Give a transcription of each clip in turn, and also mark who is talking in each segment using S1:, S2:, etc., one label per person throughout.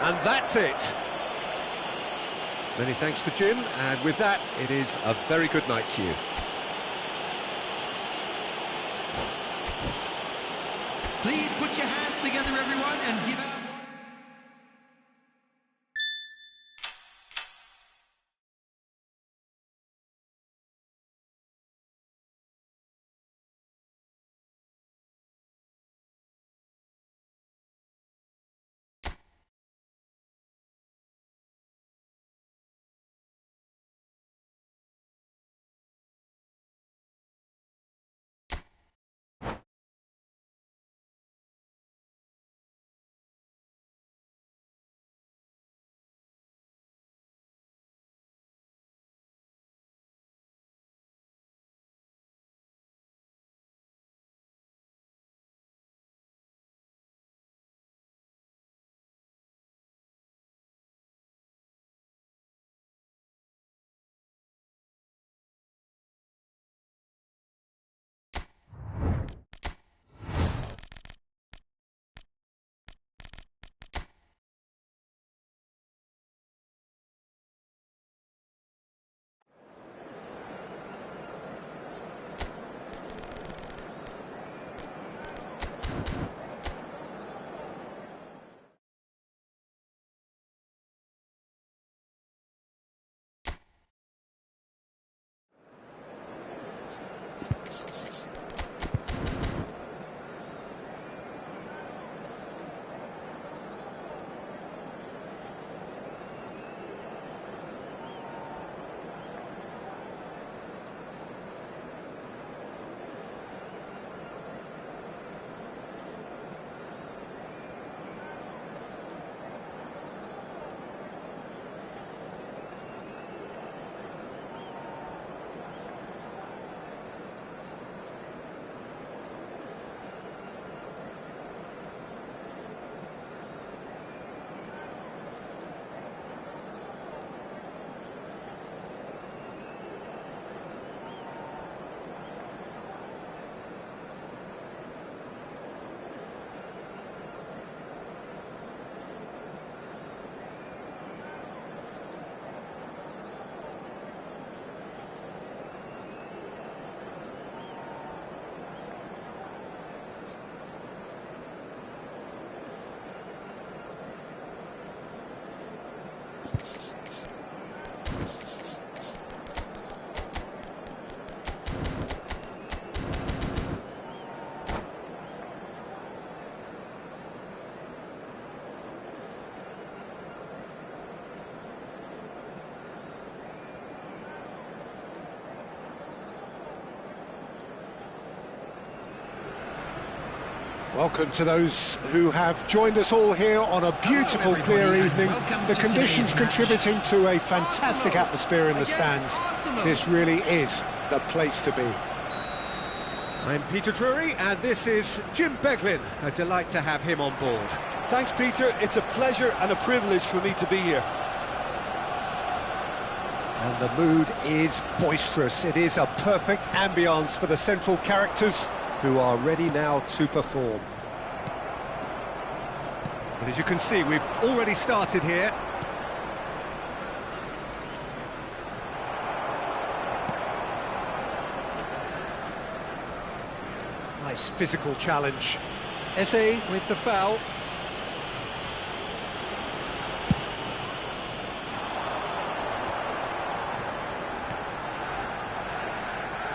S1: And that's it. Many thanks to Jim, and with that, it is a very good night to you.
S2: Please put your hands together, everyone, and give out.
S3: Welcome to those who have joined us all here on a beautiful, clear evening. The conditions contributing to a fantastic atmosphere in the stands. This really is the place to be.
S1: I'm Peter Drury, and this is Jim Beglin. A delight to have him on board.
S4: Thanks, Peter. It's a pleasure and a privilege for me to be here.
S3: And the mood is boisterous. It is a perfect ambience for the central characters who are ready now to perform.
S1: But as you can see, we've already started here.
S3: Nice physical challenge. Eze with the foul.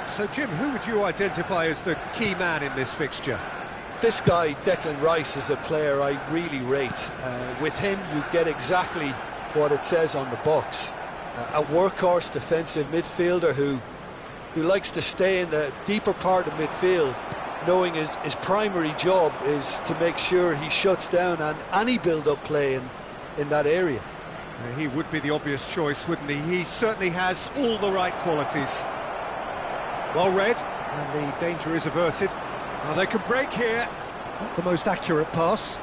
S3: So, Jim, who would you identify as the key man in this fixture?
S4: This guy, Declan Rice, is a player I really rate. With him, you get exactly what it says on the box. A workhorse defensive midfielder who likes to stay in the deeper part of midfield, knowing his primary job is to make sure he shuts down any build-up play in that area.
S1: He would be the obvious choice, wouldn't he? He certainly has all the right qualities.
S3: Well read, and the danger is averted.
S1: Now they can break here.
S3: Not the most accurate pass.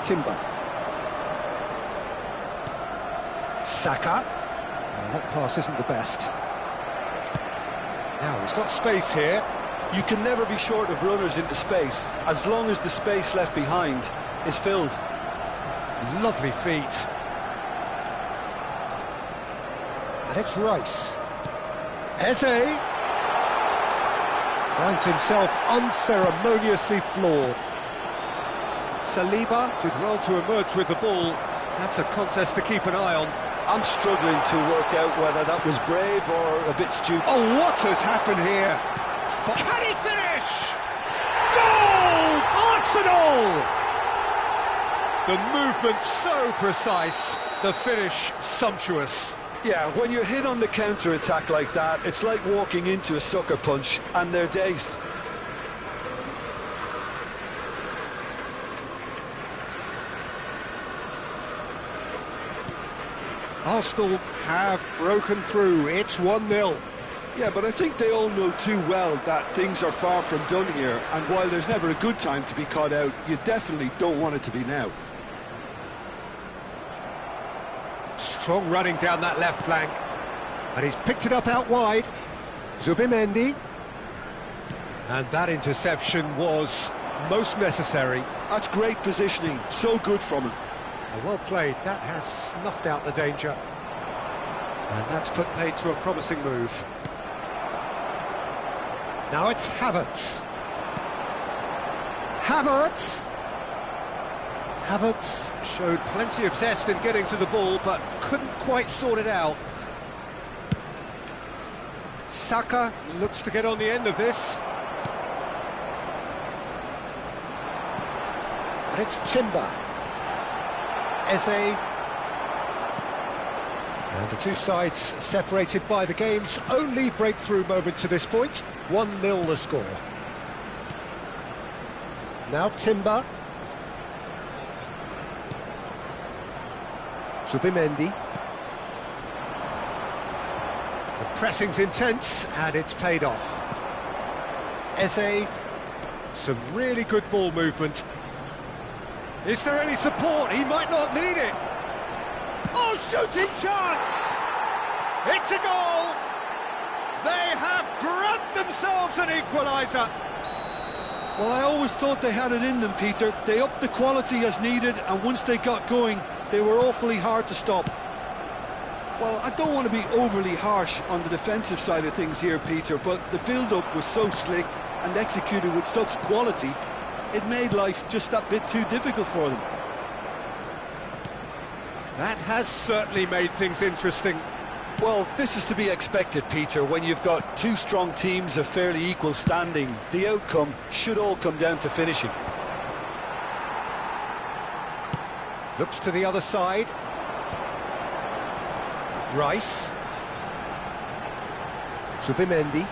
S3: Timber. Saka. That pass isn't the best. Now he's got space here.
S4: You can never be short of runners into space, as long as the space left behind is filled.
S3: Lovely feet. And it's Rice. Eze finds himself unceremoniously floored. Saliba did well to emerge with the ball. That's a contest to keep an eye on.
S4: I'm struggling to work out whether that was brave or a bit stupid.
S3: Oh, what has happened here? Can he finish? Goal! Arsenal! The movement so precise, the finish sumptuous.
S4: Yeah, when you're hit on the counter-attack like that, it's like walking into a sucker punch, and they're dazed.
S3: Arsenal have broken through. It's 1-0.
S4: Yeah, but I think they all know too well that things are far from done here, and while there's never a good time to be caught out, you definitely don't want it to be now.
S3: Strong running down that left flank. And he's picked it up out wide. Zubimendi. And that interception was most necessary.
S4: That's great positioning, so good from him.
S3: Well played, that has snuffed out the danger. And that's put paid to a promising move. Now it's Havertz. Havertz showed plenty of zest in getting to the ball, but couldn't quite sort it out. Saka looks to get on the end of this. And it's Timber. Eze. And the two sides separated by the game's only breakthrough moment to this point. 1-0 the score. Now Timber. Zubimendi. The pressing's intense and it's paid off. Eze. Some really good ball movement. Is there any support? He might not need it. Oh, shooting chance! It's a goal! They have grabbed themselves an equaliser.
S4: Well, I always thought they had it in them, Peter. They upped the quality as needed, and once they got going, they were awfully hard to stop. Well, I don't want to be overly harsh on the defensive side of things here, Peter, but the build-up was so slick and executed with such quality, it made life just that bit too difficult for them.
S3: That has certainly made things interesting.
S4: Well, this is to be expected, Peter. When you've got two strong teams of fairly equal standing, the outcome should all come down to finishing.
S3: Looks to the other side. Rice. Zubimendi.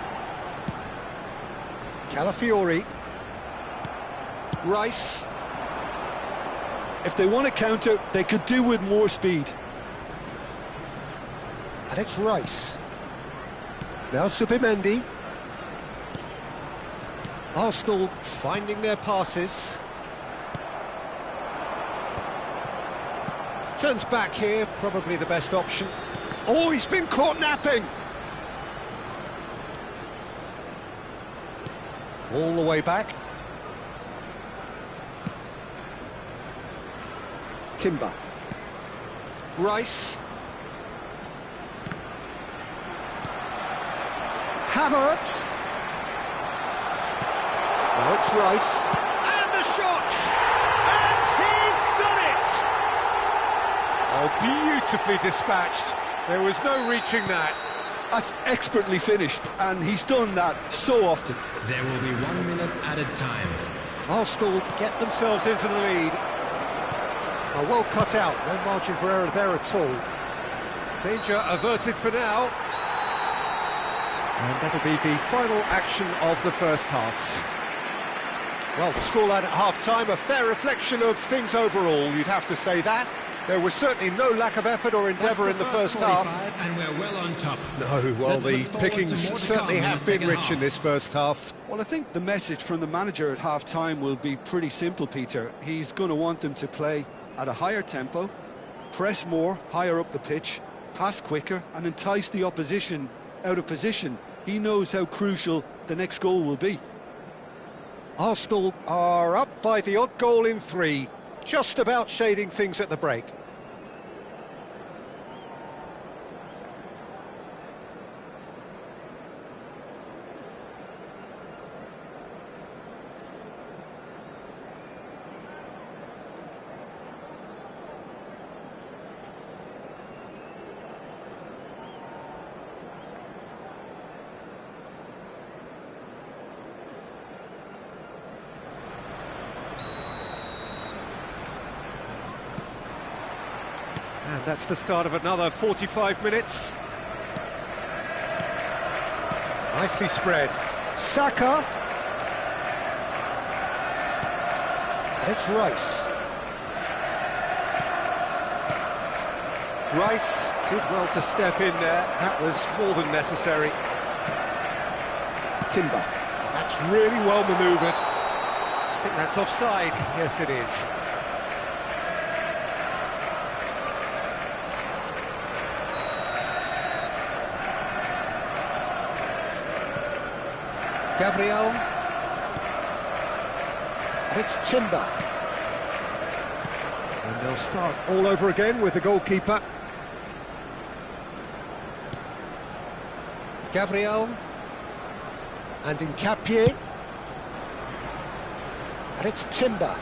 S3: Calafiori. Rice.
S4: If they want to counter, they could do with more speed.
S3: And it's Rice. Now Zubimendi. Arsenal finding their passes. Turns back here, probably the best option. Oh, he's been caught napping! All the way back. Timber. Rice. Havertz. Now it's Rice. And the shot! And he's done it! Oh, beautifully dispatched. There was no reaching that.
S4: That's expertly finished, and he's done that so often.
S2: There will be 1 minute added time.
S3: Arsenal get themselves into the lead. Well cut out, no margin for error there at all. Danger averted for now. And that'll be the final action of the first half. Well, the scoreline at half-time, a fair reflection of things overall, you'd have to say that. There was certainly no lack of effort or endeavour in the first half.
S2: And we're well on top.
S3: No, well, the pickings certainly have been rich in this first half.
S4: Well, I think the message from the manager at half-time will be pretty simple, Peter. He's going to want them to play at a higher tempo, press more, higher up the pitch, pass quicker, and entice the opposition out of position. He knows how crucial the next goal will be.
S3: Arsenal are up by the odd goal in 3, just about shading things at the break.
S1: And that's the start of another 45 minutes.
S3: Nicely spread. Saka. And it's Rice.
S1: Rice did well to step in there. That was more than necessary.
S3: Timber.
S1: That's really well manoeuvred. I think that's offside. Yes, it is.
S3: Gabriel. And it's Timber.
S1: And they'll start all over again with the goalkeeper.
S3: Gabriel. And Nkapie. And it's Timber.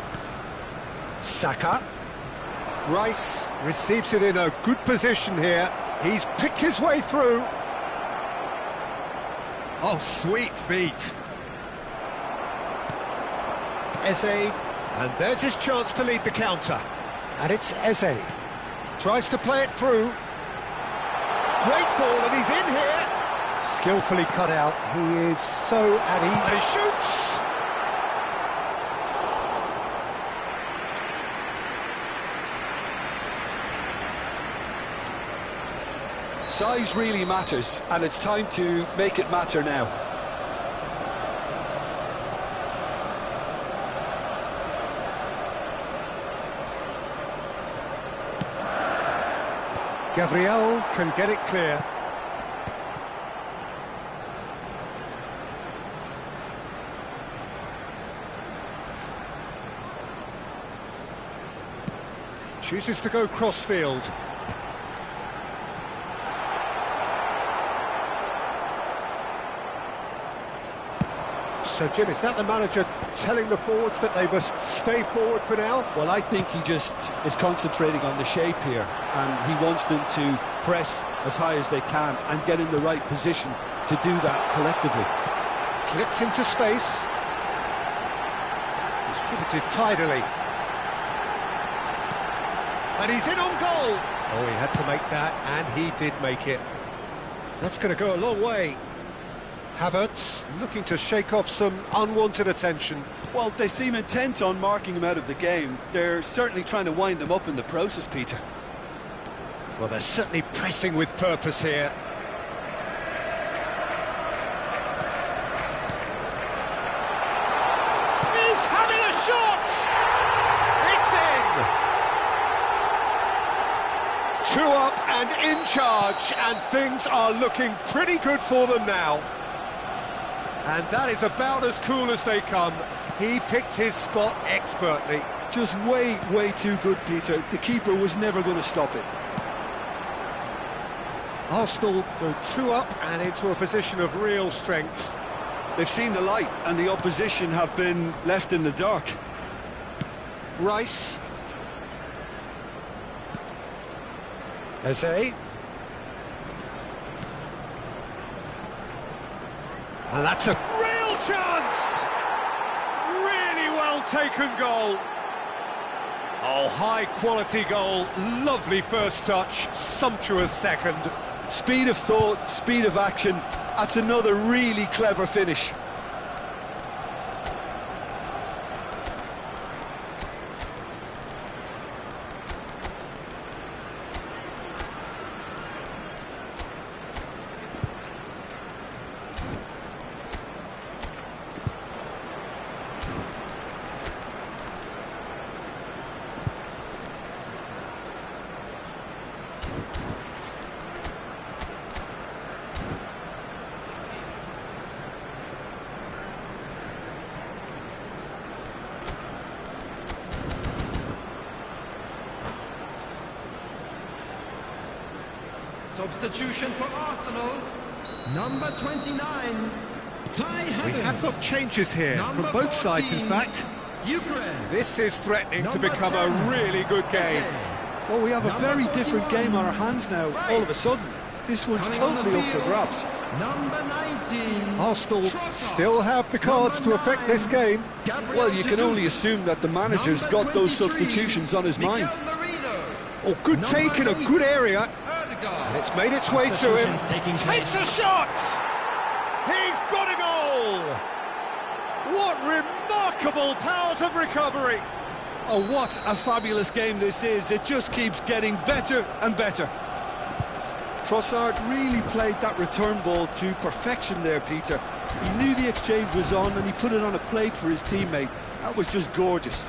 S3: Saka.
S1: Rice receives it in a good position here. He's picked his way through. Oh, sweet feet.
S3: Eze.
S1: And there's his chance to lead the counter.
S3: And it's Eze. Tries to play it through. Great ball, and he's in here. Skillfully cut out. He is so at ease.
S1: And he shoots.
S4: Size really matters, and it's time to make it matter now.
S1: Gabriel can get it clear. Chooses to go cross-field. So, Jim, is that the manager telling the forwards that they must stay forward for now?
S4: Well, I think he just is concentrating on the shape here, and he wants them to press as high as they can and get in the right position to do that collectively.
S3: Clipped into space. Distributed tidily.
S1: And he's in on goal. Oh, he had to make that, and he did make it. That's going to go a long way.
S3: Havertz looking to shake off some unwanted attention.
S5: Well, they seem intent on marking him out of the game. They're certainly trying to wind him up in the process, Peter.
S1: Well, they're certainly pressing with purpose here.
S3: He's having a shot!
S1: It's in! 2 up and in charge, and things are looking pretty good for them now. And that is about as cool as they come. He picked his spot expertly.
S5: Just way too good, Peter. The keeper was never going to stop it.
S1: Arsenal go 2 up and into a position of real strength.
S5: They've seen the light, and the opposition have been left in the dark.
S3: Rice.
S1: Eze. And that's a real chance! Really well taken goal. Oh, high quality goal, lovely first touch, sumptuous second.
S5: Speed of thought, speed of action. That's another really clever finish.
S2: Substitution for Arsenal. Number 29.
S1: We have got changes here from both sides, in fact.
S2: Eucharist.
S1: This is threatening to become a really good game.
S4: Well, we have a very different game on our hands now, all of a sudden. This one's totally up for grabs.
S2: Number 19.
S3: Arsenal still have the cards to affect this game.
S4: Well, you can only assume that the manager's got those substitutions on his mind.
S1: Oh, good take in a good area. And it's made its way to him. Takes a shot! He's got a goal! What remarkable powers of recovery!
S5: Oh, what a fabulous game this is. It just keeps getting better and better.
S4: Trossard really played that return ball to perfection there, Peter. He knew the exchange was on and he put it on a plate for his teammate. That was just gorgeous.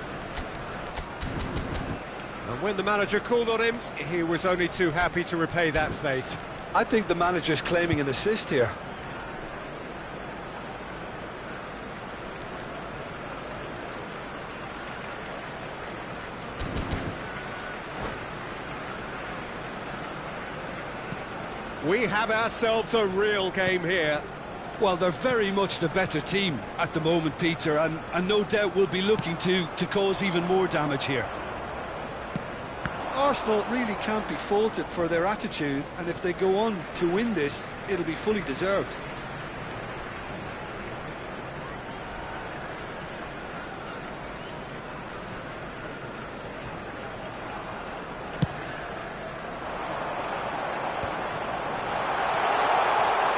S1: And when the manager called on him, he was only too happy to repay that fate.
S4: I think the manager's claiming an assist here.
S1: We have ourselves a real game here.
S5: Well, they're very much the better team at the moment, Peter, and no doubt will be looking to cause even more damage here.
S4: Arsenal really can't be faulted for their attitude, and if they go on to win this, it'll be fully deserved.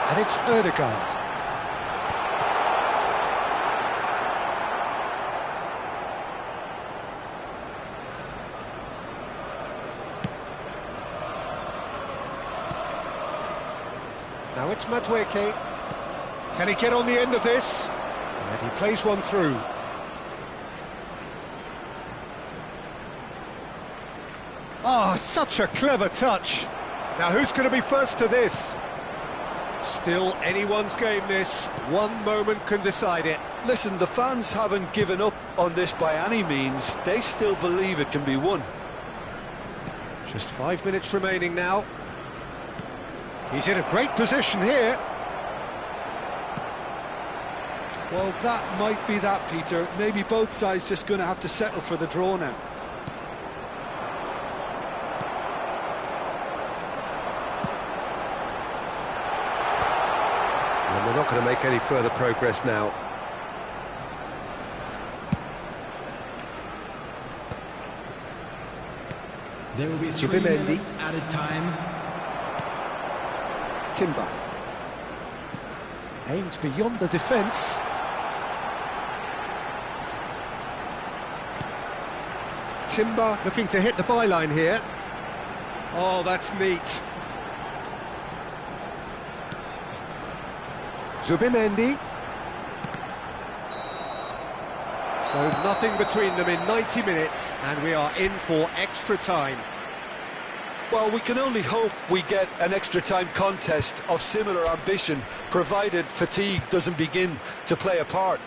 S3: And it's Ødegaard. Now it's Madueke. Can he get on the end of this? And he plays one through. Ah, such a clever touch. Now who's going to be first to this?
S1: Still anyone's game this. One moment can decide it.
S4: Listen, the fans haven't given up on this by any means. They still believe it can be won.
S1: Just 5 minutes remaining now.
S3: He's in a great position here.
S4: Well, that might be that, Peter. Maybe both sides just going to have to settle for the draw now.
S1: And we're not going to make any further progress now.
S2: There will be 3
S3: Zubimendi.
S2: minutes added time.
S3: Timber. Aims beyond the defence. Timber looking to hit the byline here.
S1: Oh, that's neat.
S3: Zubimendi.
S1: So nothing between them in 90 minutes, and we are in for extra time.
S4: Well, we can only hope we get an extra-time contest of similar ambition, provided fatigue doesn't begin to play a part.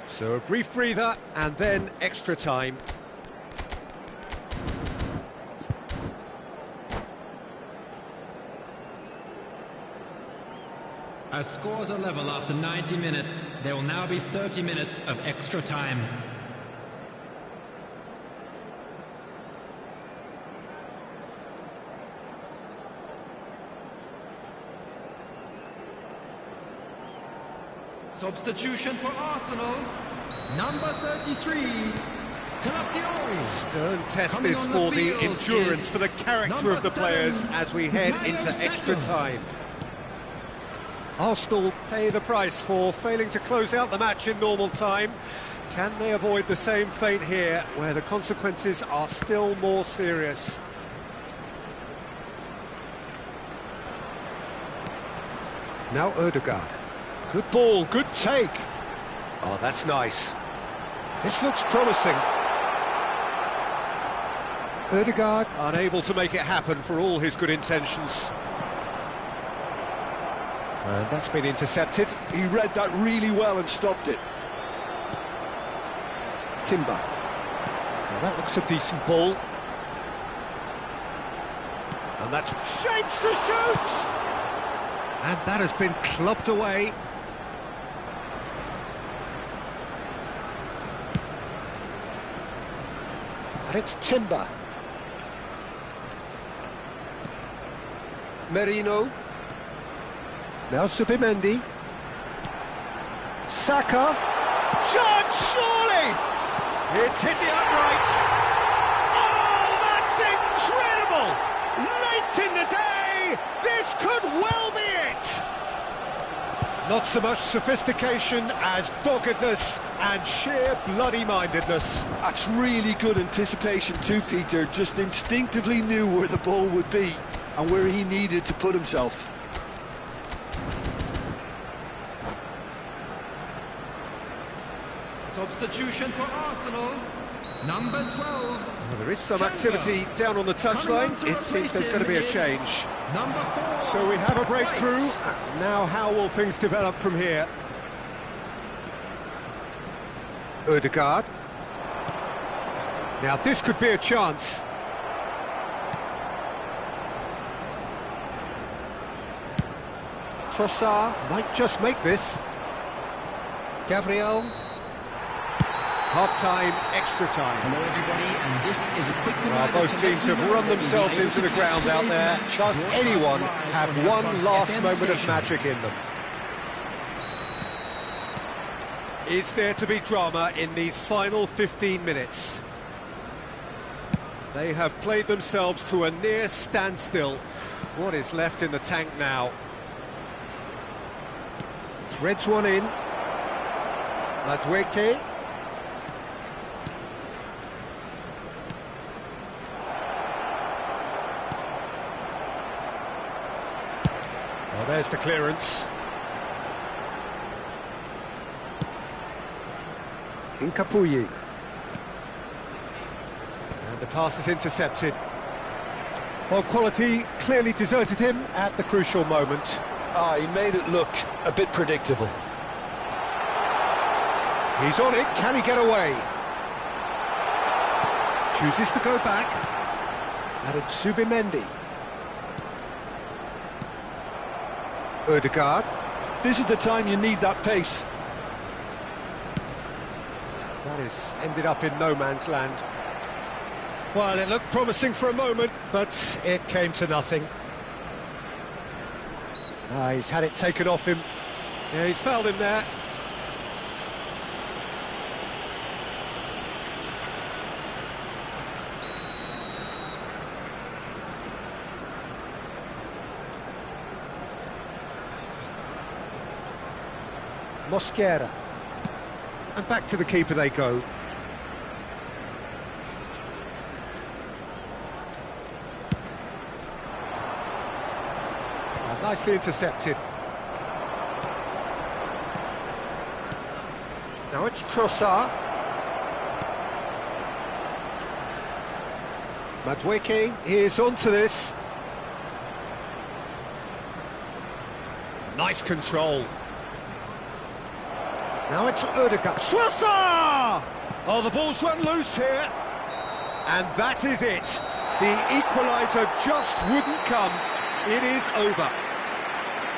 S1: So a brief breather, and then extra time.
S2: As scores are level after 90 minutes, there will now be 30 minutes of extra time. Substitution for Arsenal, number 33, Calafiori.
S1: Stern test
S2: Coming
S1: this
S2: on
S1: for
S2: the
S1: the
S2: field
S1: endurance,
S2: is
S1: for the character
S2: number
S1: of the players
S2: 7,
S1: as we head
S2: Mario
S1: into extra
S2: Steckham.
S1: time. Arsenal pay the price for failing to close out the match in normal time. Can they avoid the same fate here, where the consequences are still more serious?
S3: Now Ødegaard. Good ball, good take.
S1: Oh, that's nice.
S3: This looks promising. Ødegaard.
S1: Unable to make it happen for all his good intentions.
S3: And that's been intercepted.
S4: He read that really well and stopped it.
S3: Timber. Now that looks a decent ball.
S1: And And that's shapes to shoot! And that has been clubbed away.
S3: And it's Timber. Merino. Now Subimendi. Saka.
S1: Chance, surely! It's hit the uprights. Oh, that's incredible! Late in the day, this could well be it! Not so much sophistication as doggedness and sheer bloody-mindedness.
S5: That's really good anticipation too, Peter. Just instinctively knew where the ball would be and where he needed to put himself.
S2: Substitution for Arsenal, number 12.
S1: Well, there is some activity down on the touchline. It seems there's going to be a change.
S2: Number 4.
S1: So we have a breakthrough. Now how will things develop from here? Ødegaard. Now this could be a chance. Trossard might just make this. Gabriel. Half-time, extra time.
S2: Hello everybody, and this is a quick reminder.
S1: Both teams have run themselves into the ground out there. Does anyone have one last moment of magic in them? Is there to be drama in these final 15 minutes? They have played themselves to a near standstill. What is left in the tank now? Threads one in. Madueke. Well, there's the clearance. Incapuyi. And the pass is intercepted. Well, quality clearly deserted him at the crucial moment.
S4: He made it look a bit predictable.
S1: He's on it, can he get away? Chooses to go back. And it's Subimendi. Ødegaard.
S5: This is the time you need that pace.
S1: That has ended up in no man's land. Well, it looked promising for a moment, but it came to nothing. He's had it taken off him. Yeah, he's fouled him there. Mosquera. And back to the keeper they go. Nicely intercepted. Now it's Trossard. Madueke is onto this. Nice control. Now it's Ødegaard. Trossard! Oh, the ball's run loose here. And that is it. The equaliser just wouldn't come. It is over.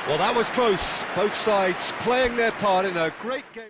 S1: Well, that was close. Both sides playing their part in a great game.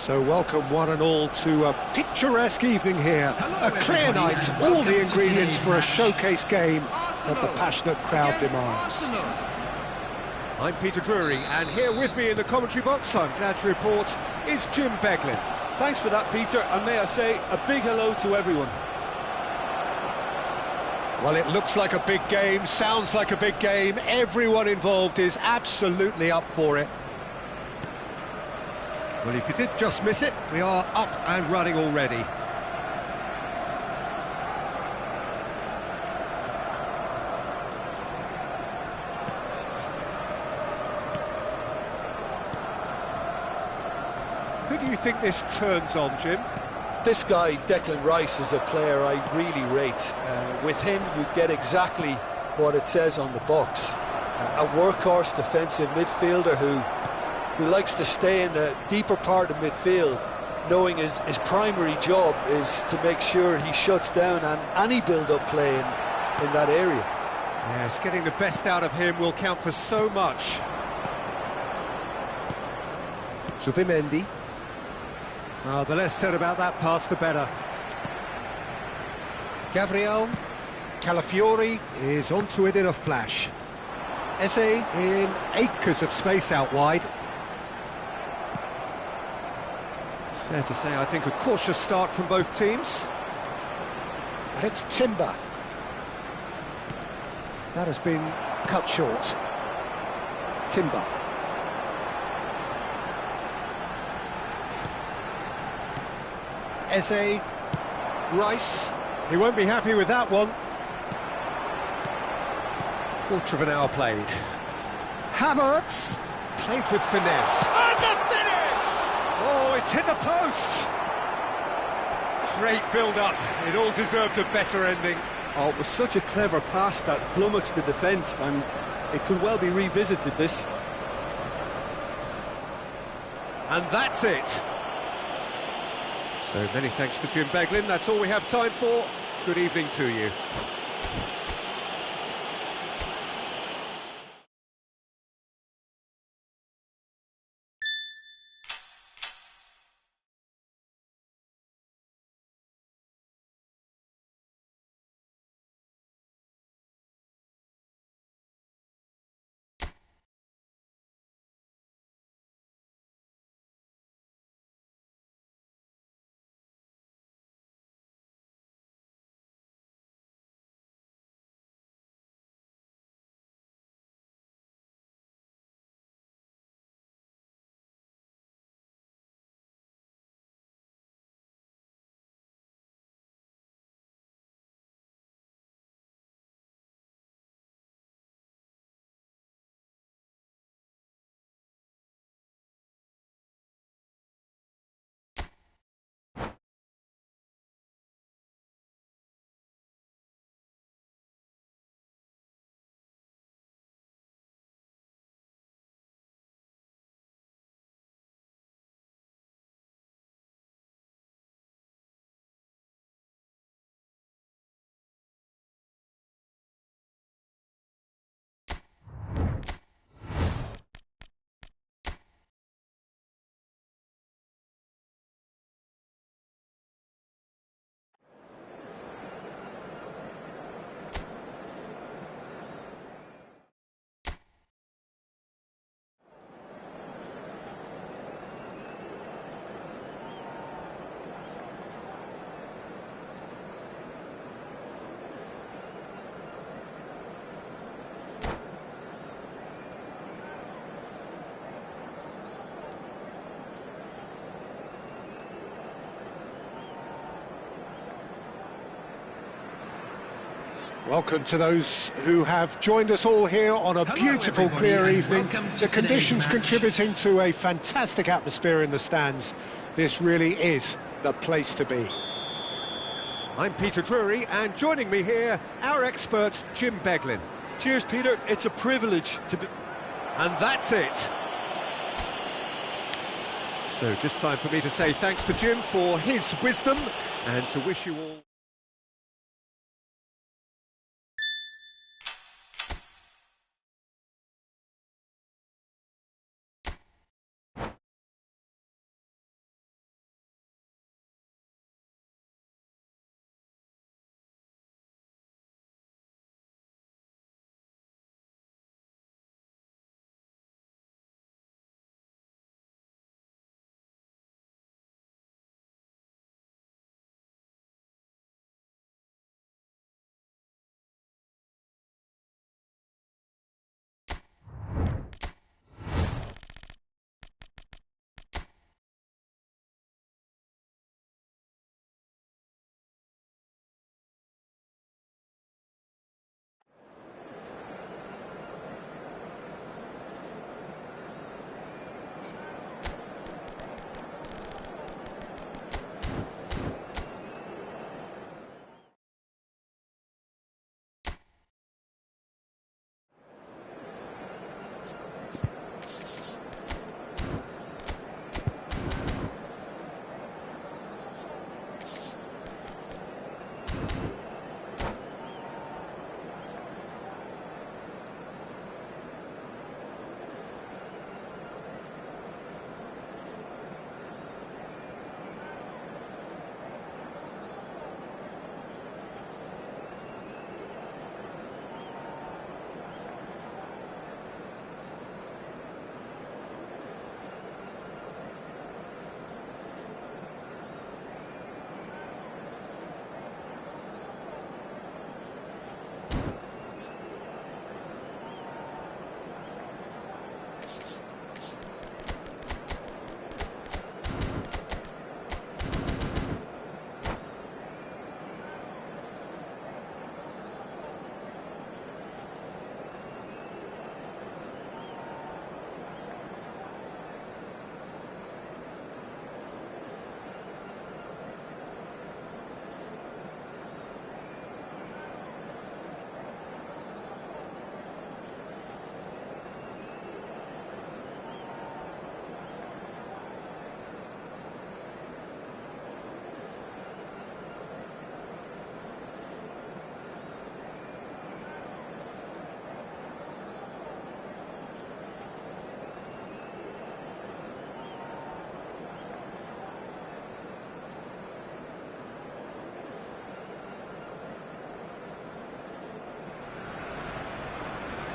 S3: So welcome one and all to a picturesque evening here, a clear night, all the ingredients for a showcase game that the passionate crowd demands.
S1: I'm Peter Drury, and here with me in the commentary box, I'm glad to report, is Jim Beglin.
S5: Thanks for that, Peter, and may I say a big hello to everyone.
S3: Well, it looks like a big game, sounds like a big game, everyone involved is absolutely up for it.
S1: Well, if you did just miss it, we are up and running already. Who do you think this turns on, Jim?
S4: This guy, Declan Rice, is a player I really rate. With him, you get exactly what it says on the box. A workhorse defensive midfielder who likes to stay in the deeper part of midfield, knowing his primary job is to make sure he shuts down any build-up play in that area.
S1: Yes, getting the best out of him will count for so much.
S3: Zubimendi.
S1: The less said about that pass, the better.
S3: Gabriel. Calafiori is onto it in a flash. Eze in acres of space out wide.
S1: Fair to say, I think a cautious start from both teams.
S3: And it's Timber. That has been cut short. Timber. Eze. Rice.
S1: He won't be happy with that one. Quarter of an hour played. Havertz. Played with finesse. And a finish! Oh, it's hit the post! Great build-up. It all deserved a better ending.
S5: Oh, it was such a clever pass that flummoxed the defence, and it could well be revisited, this.
S1: And that's it. So many thanks to Jim Beglin. That's all we have time for. Good evening to you.
S3: Welcome to those who have joined us all here on a beautiful, clear evening. The conditions contributing to a fantastic atmosphere in the stands. This really is the place to be.
S1: I'm Peter Drury, and joining me here, our expert, Jim Beglin.
S5: Cheers, Peter. It's a privilege to be...
S1: And that's it. So just time for me to say thanks to Jim for his wisdom, and to wish you all...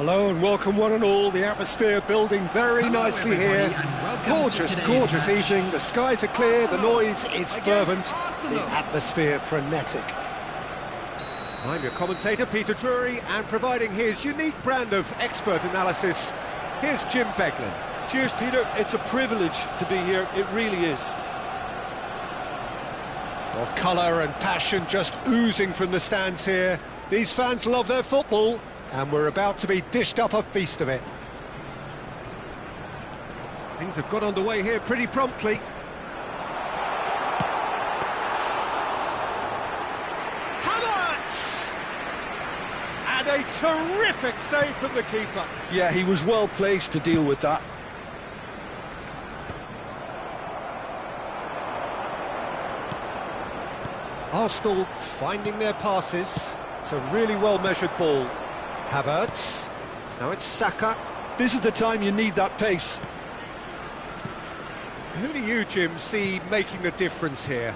S3: Hello and welcome one and all. The atmosphere building very nicely here. Gorgeous, gorgeous evening. The skies are clear, the noise is fervent, the atmosphere frenetic. I'm your commentator, Peter Drury, and providing his unique brand of expert analysis, here's Jim Beglin.
S5: Cheers, Peter. It's a privilege to be here. It really is.
S3: Well, colour and passion just oozing from the stands here. These fans love their football, and we're about to be dished up a feast of it.
S1: Things have got underway here pretty promptly. Havertz! And a terrific save from the keeper.
S5: Yeah, he was well placed to deal with that.
S3: Arsenal finding their passes. It's a really well-measured ball. Havertz. Now it's Saka.
S5: This is the time you need that pace.
S3: Who do you, Jim, see making the difference here?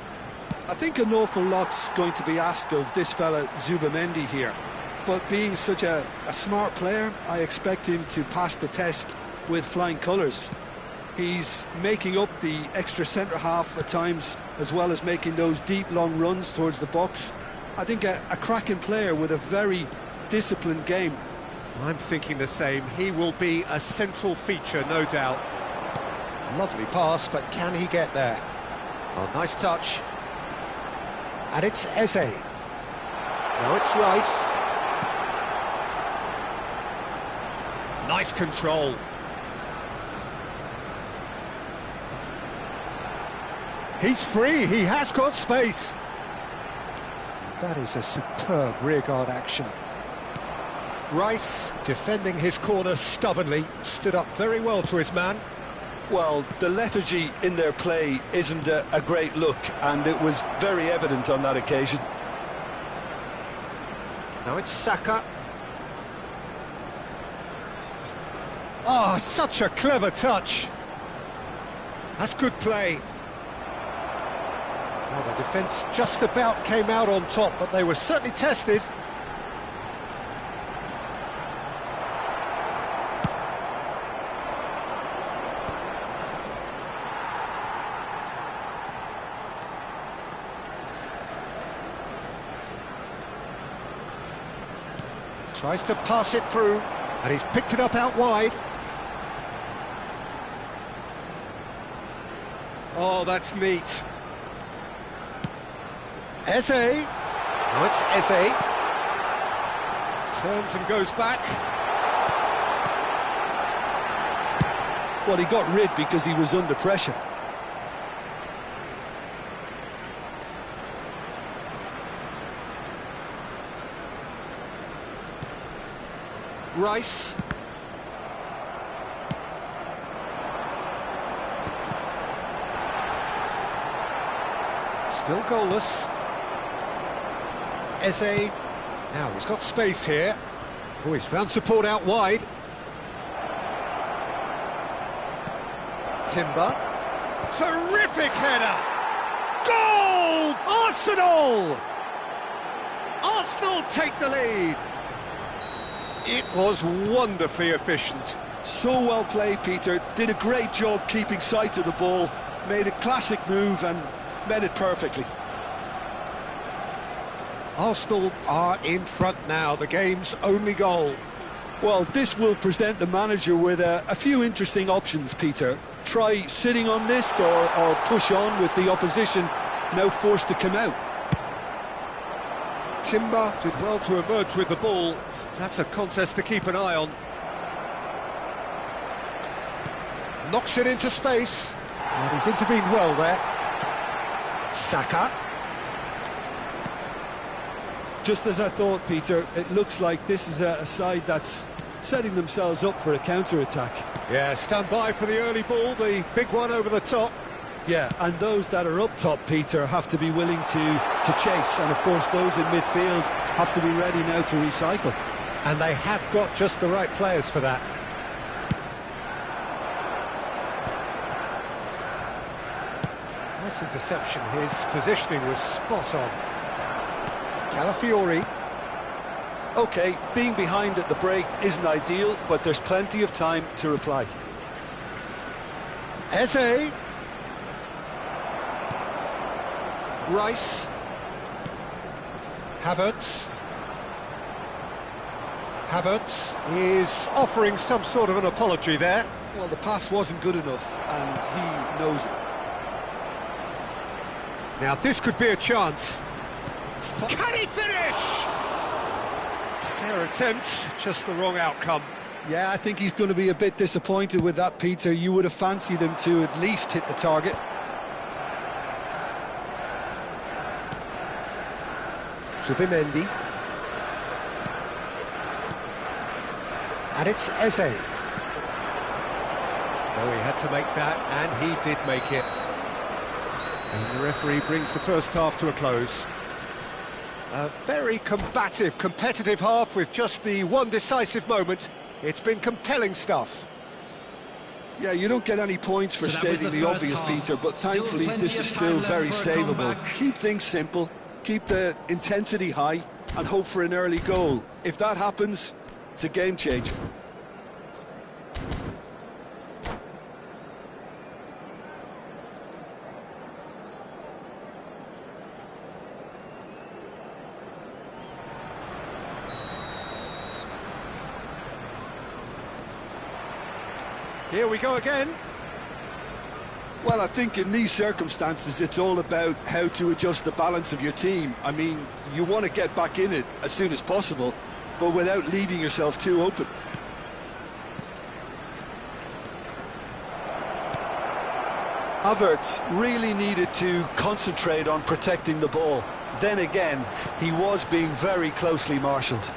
S5: I think an awful lot's going to be asked of this fella Zubamendi here. But being such a smart player, I expect him to pass the test with flying colours. He's making up the extra centre-half at times, as well as making those deep, long runs towards the box. I think a cracking player with a very disciplined game.
S3: I'm thinking the same. He will be a central feature, no doubt. Lovely pass, but can he get there?
S1: Oh, nice touch.
S3: And it's Eze. Now it's Rice. Nice control. He's free, he has got space. That is a superb rearguard action. Rice, defending his corner stubbornly, stood up very well to his man.
S5: Well, the lethargy in their play isn't a great look, and it was very evident on that occasion.
S3: Now it's Saka. Oh, such a clever touch. That's good play. Well, the defence just about came out on top, but they were certainly tested. Tries to pass it through, and he's picked it up out wide.
S1: Oh, that's neat.
S3: Eze. Now it's Eze.
S1: Turns and goes back.
S5: Well, he got rid because he was under pressure.
S3: Rice. Still goalless. Eze. Now he's got space here. Oh, he's found support out wide. Timber.
S1: Terrific header! Goal! Arsenal! Arsenal take the lead.
S3: It was wonderfully efficient.
S5: So well played, Peter. Did a great job keeping sight of the ball. Made a classic move and met it perfectly.
S3: Arsenal are in front now, the game's only goal.
S5: Well, this will present the manager with a few interesting options, Peter. Try sitting on this or push on with the opposition now forced to come out.
S3: Timber did well to emerge with the ball. That's a contest to keep an eye on. Knocks it into space. And he's intervened well there. Saka.
S5: Just as I thought, Peter, it looks like this is a side that's setting themselves up for a counter-attack.
S3: Yeah, stand by for the early ball, the big one over the top.
S5: Yeah, and those that are up top, Peter, have to be willing to chase, and of course those in midfield have to be ready now to recycle.
S3: And they have got just the right players for that. Nice interception, his positioning was spot on. Calafiori.
S4: OK, being behind at the break isn't ideal, but there's plenty of time to reply.
S3: Eze. Rice. Havertz. Havertz is offering some sort of an apology there.
S5: Well, the pass wasn't good enough, and he knows it.
S3: Now this could be a chance.
S1: Can he finish?
S3: Fair attempt, just the wrong outcome.
S5: Yeah, I think he's going to be a bit disappointed with that, Peter. You would have fancied him to at least hit the target.
S3: Zubimendi. And it's Eze. Oh, he had to make that, and he did make it. And the referee brings the first half to a close. A very combative, competitive half with just the one decisive moment. It's been compelling stuff.
S5: Yeah, you don't get any points for stating the obvious, Peter, but thankfully this is still very savable. Keep things simple, keep the intensity high, and hope for an early goal. If that happens, it's a game changer.
S3: Here we go again.
S5: Well, I think in these circumstances, it's all about how to adjust the balance of your team. I mean, you want to get back in it as soon as possible, but without leaving yourself too open.
S4: Havertz really needed to concentrate on protecting the ball. Then again, he was being very closely marshalled.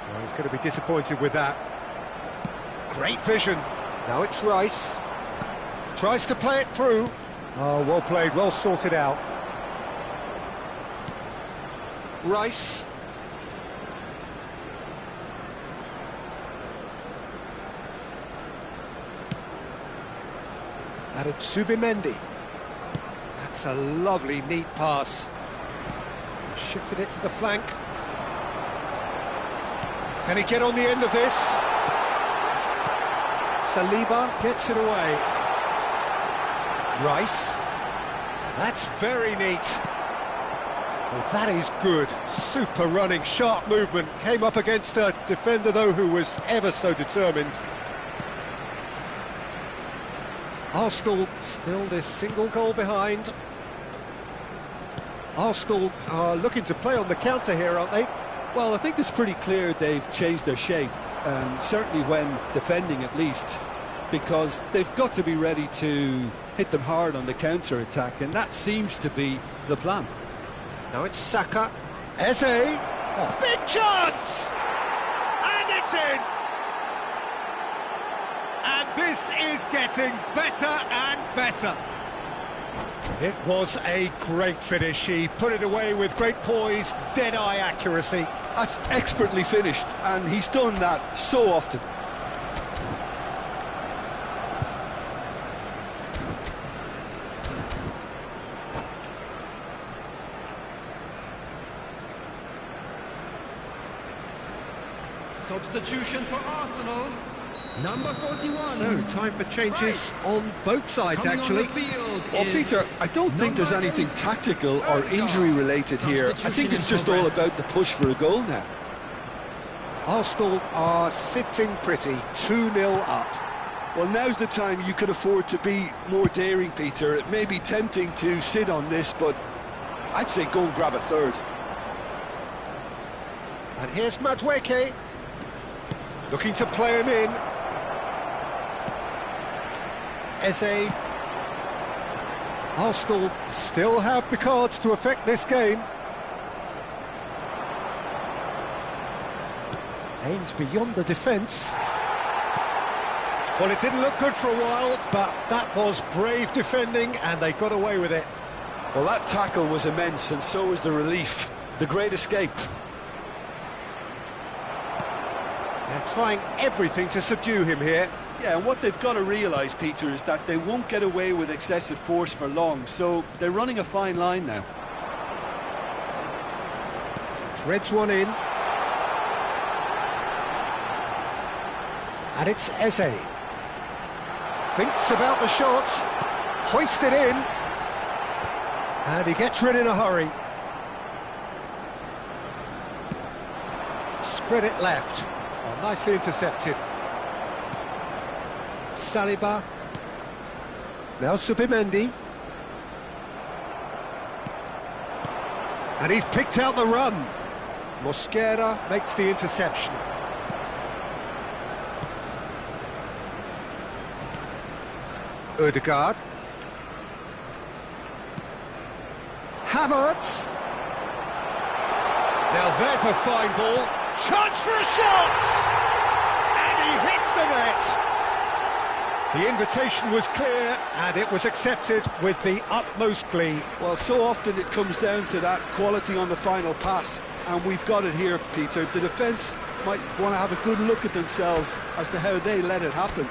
S3: Well, he's going to be disappointed with that. Great vision. Now it's Rice. Tries to play it through. Oh, well played, well sorted out. Rice. And it's Zubimendi. That's a lovely, neat pass. Shifted it to the flank. Can he get on the end of this? Saliba gets it away. Rice. That's very neat. Well, that is good. Super running, sharp movement. Came up against a defender, though, who was ever so determined. Arsenal still this single goal behind. Arsenal are looking to play on the counter here, aren't they?
S5: Well, I think it's pretty clear they've changed their shape, certainly when defending at least, because they've got to be ready to hit them hard on the counter-attack, and that seems to be the plan.
S3: Now it's Saka. Eze. Oh,
S1: Big chance! And it's in! And this is getting better and better.
S3: it was a great finish. He put it away with great poise, dead-eye accuracy.
S5: That's expertly finished, and he's done that so often.
S2: Substitution for Arsenal, number 41.
S3: So, time for changes on both sides, actually.
S5: Well, Peter, I don't think there's anything tactical or injury-related here. I think it's just all about the push for a goal now.
S3: Arsenal are sitting pretty, 2-0 up.
S5: Well, now's the time you can afford to be more daring, Peter. It may be tempting to sit on this, but I'd say go and grab a third.
S3: And here's Madueke, looking to play him in. Eze. Arsenal still have the cards to affect this game. Aimed beyond the defence. Well, it didn't look good for a while, but that was brave defending, and they got away with it.
S4: Well, that tackle was immense, and so was the relief. The great escape.
S3: They're trying everything to subdue him here.
S5: Yeah, and what they've got to realise, Peter, is that they won't get away with excessive force for long, so they're running a fine line now.
S3: Threads one in. And it's Eze. Thinks about the shot. Hoisted in. And he gets rid in a hurry. Spread it left. Oh, nicely intercepted. Saliba. Now Subimendi. And he's picked out the run. Mosquera makes the interception. Ødegaard. Havertz. Now there's a fine ball. Chance for a shot! And he hits the net. The invitation was clear and it was accepted with the utmost glee.
S5: Well, so often it comes down to that quality on the final pass, and we've got it here, Peter. The defence might want to have a good look at themselves as to how they let it happen.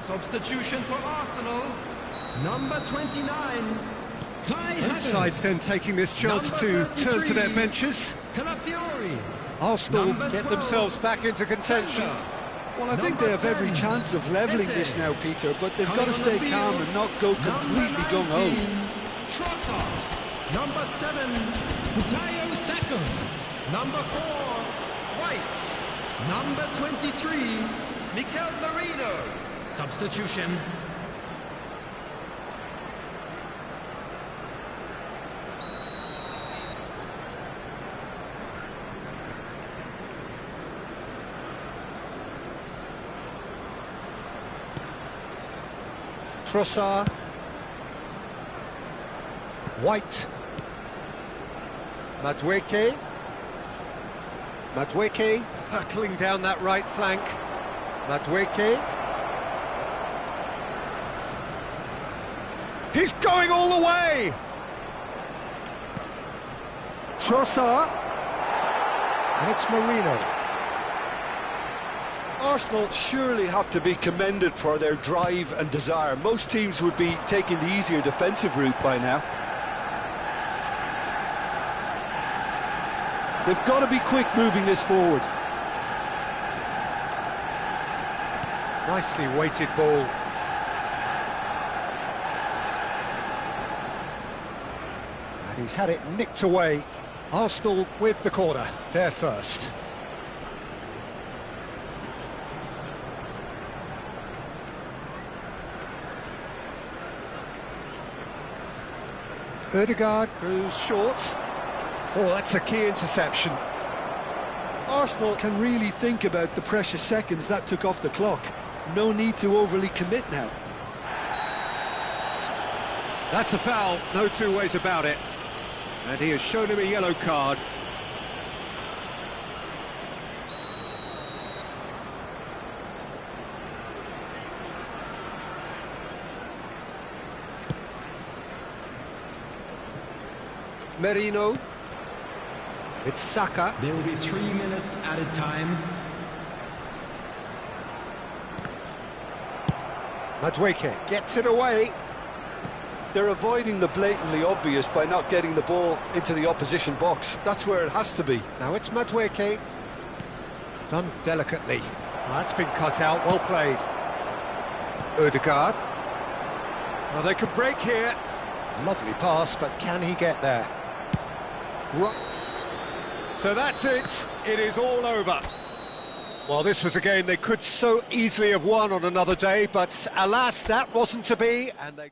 S2: Substitution for Arsenal, number 29, Kai
S3: Both
S2: Havertz.
S3: sides then taking this chance to turn to their benches.
S2: Calafiori.
S3: Arsenal
S2: Number
S3: get
S2: 12,
S3: themselves back into contention.
S2: Centre.
S5: Well, I think
S2: Number
S5: they have every
S2: 10,
S5: business of levelling
S2: Eze.
S5: this now, Peter, but they've got
S2: Coming
S5: to
S2: on
S5: stay
S2: the
S5: calm
S2: field,
S5: and not go completely
S2: number
S5: gung-ho.
S2: 19, Trossard. Number 7, Bukayo Saka. Number 4, White. Number 23, Mikel Merino. Substitution.
S3: Trossard. White. Madueke. Madueke hurtling down that right flank. Madueke. He's going all the way! Trossard. And it's Merino.
S4: Arsenal surely have to be commended for their drive and desire. Most teams would be taking the easier defensive route by now. They've got to be quick moving this forward.
S3: Nicely weighted ball. And he's had it nicked away. Arsenal with the corner, they're first. Ødegaard goes short. Oh, that's a key interception.
S5: Arsenal can really think about the precious seconds that took off the clock. No need to overly commit now.
S3: That's a foul, no two ways about it. And he has shown him a yellow card. Merino. It's Saka.
S2: There will be 3 minutes added time.
S3: Madueke gets it away.
S4: They're avoiding the blatantly obvious by not getting the ball into the opposition box. That's where it has to be.
S3: Now it's Madueke. Done delicately. Well, that's been cut out, well played. Ødegaard. Well, they could break here. Lovely pass, but can he get there? So that's it. It is all over. Well, this was a game they could so easily have won on another day, but alas, that wasn't to be, and they...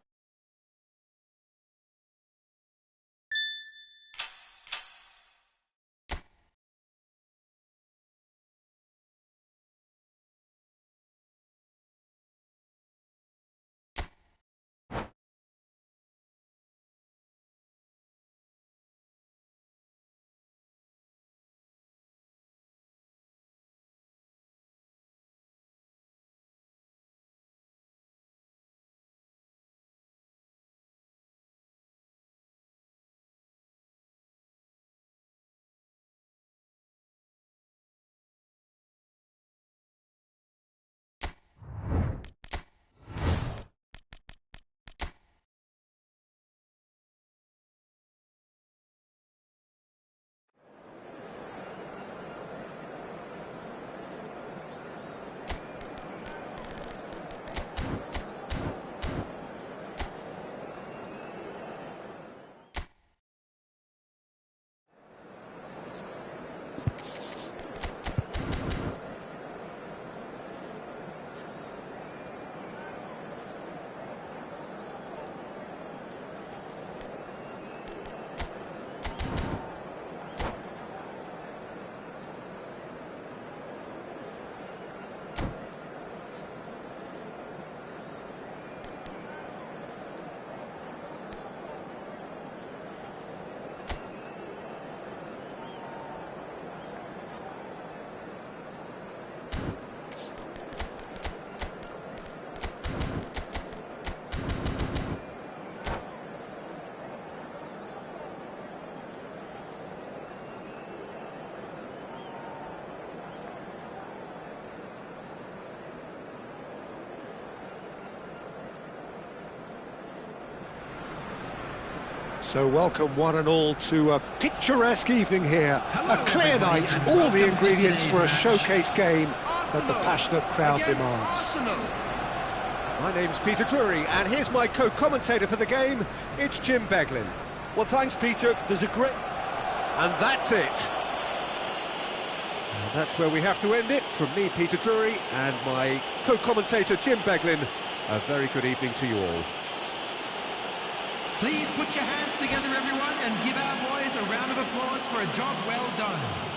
S3: So welcome one and all to a picturesque evening here.
S2: Hello,
S3: A clear
S2: everybody,
S3: night,
S2: and
S3: all
S2: welcome
S3: the
S2: to
S3: ingredients
S2: today's
S3: for a
S2: match.
S3: showcase game that the
S2: Arsenal
S3: passionate crowd
S2: against
S3: demands.
S2: Arsenal.
S1: My name's Peter Drury, and here's my co-commentator for the game. It's Jim Beglin.
S4: Well, thanks, Peter. There's a great...
S1: And that's it. That's where we have to end it. From me, Peter Drury, and my co-commentator, Jim Beglin. A very good evening to you all.
S2: Please put your hands together, everyone, and give our boys a round of applause for a job well done.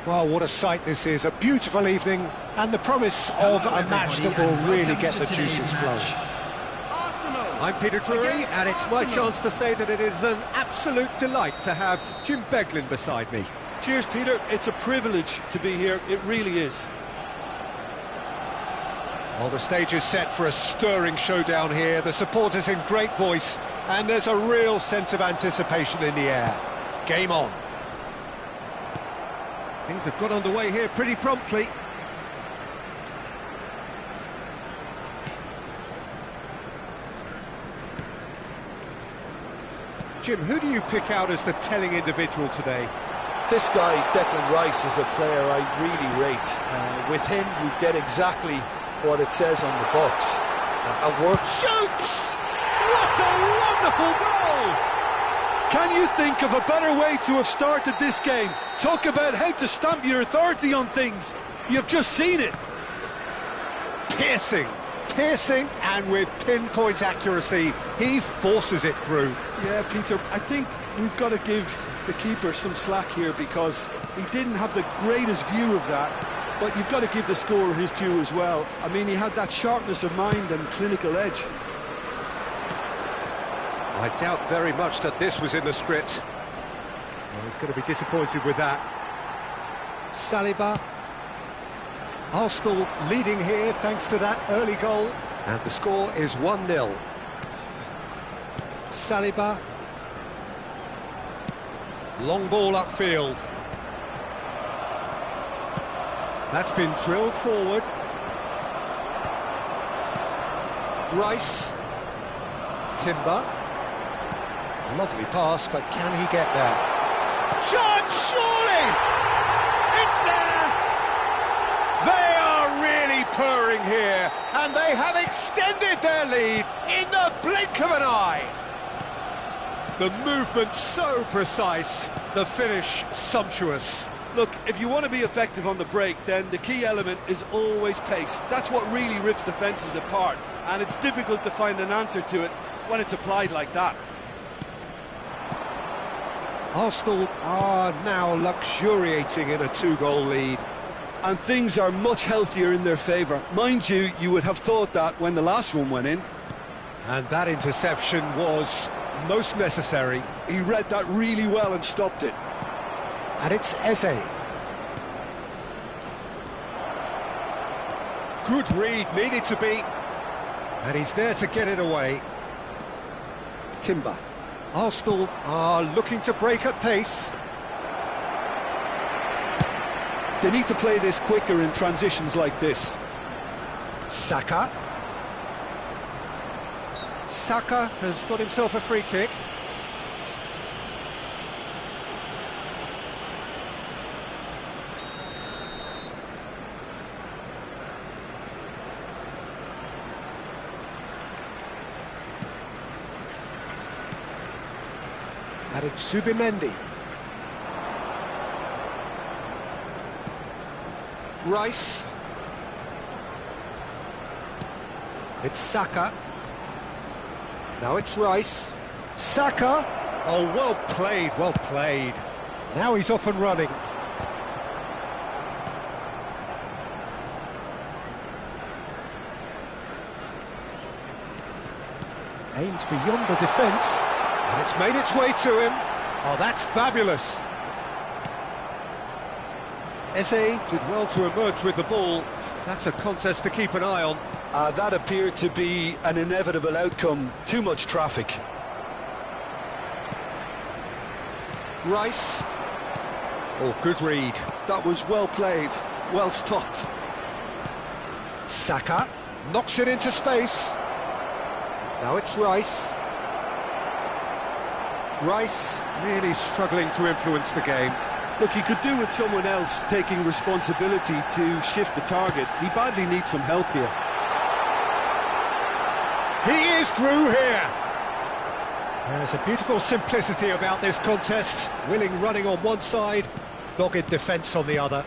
S3: Well, what a sight this is. A beautiful evening and the promise of
S2: Hello,
S3: a match that
S2: everybody,
S3: will
S2: and
S3: really
S2: welcome
S3: get
S2: to
S3: the
S2: today's
S3: juices
S2: match.
S3: flowing.
S2: Arsenal
S1: I'm Peter Drury,
S2: against
S1: and it's my
S2: Arsenal.
S1: chance to say that it is an absolute delight to have Jim Beglin beside me.
S4: Cheers, Peter. It's a privilege to be here. It really is.
S3: Well, the stage is set for a stirring showdown here. The supporters in great voice, and there's a real sense of anticipation in the air. Game on.
S1: Things have got underway here pretty promptly. Jim, who do you pick out as the telling individual today?
S4: This guy, Declan Rice, is a player I really rate. With him, you get exactly what it says on the box. A work...
S1: Shoots! What a wonderful goal!
S5: Can you think of a better way to have started this game? Talk about how to stamp your authority on things. You've just seen it.
S3: Piercing, and with pinpoint accuracy, he forces it through.
S5: Yeah, Peter, I think we've got to give the keeper some slack here because he didn't have the greatest view of that, but you've got to give the scorer his due as well. I mean, he had that sharpness of mind and clinical edge.
S1: I doubt very much that this was in the script.
S3: Well, he's going to be disappointed with that. Saliba. Arsenal leading here thanks to that early goal.
S1: And the score is 1-0.
S3: Saliba. Long ball upfield.
S1: That's been drilled forward.
S3: Rice. Timber. Lovely pass, but can he get there? Chance, surely! It's there! They are really purring here, and they have extended their lead in the blink of an eye.
S1: The movement so precise, the finish sumptuous.
S5: Look, if you want to be effective on the break, then the key element is always pace. That's what really rips defences apart, and it's difficult to find an answer to it when it's applied like that.
S3: Arsenal are now luxuriating in a 2-goal lead.
S5: And things are much healthier in their favour. Mind you, you would have thought that when the last one went in.
S3: And that interception was most necessary.
S5: He read that really well and stopped it.
S3: And it's Eze. Good read, needed to be. And he's there to get it away. Timber. Arsenal are looking to break at pace.
S5: They need to play this quicker in transitions like this.
S3: Saka. Saka has got himself a free kick. And it's Zubimendi. Rice. It's Saka. Now it's Rice. Saka.
S1: Oh, well played, well played.
S3: Now he's off and running. Aimed beyond the defence. And it's made its way to him. Oh, that's fabulous. Eze did well to emerge with the ball. That's a contest to keep an eye on.
S5: That appeared to be an inevitable outcome. Too much traffic.
S3: Rice. Oh, good read.
S5: That was well played, well stopped.
S3: Saka knocks it into space. Now it's Rice. Rice really struggling to influence the game.
S5: Look, he could do with someone else taking responsibility to shift the target. He badly needs some help here.
S3: He is through here. There's a beautiful simplicity about this contest. Willing running on one side, dogged defence on the other.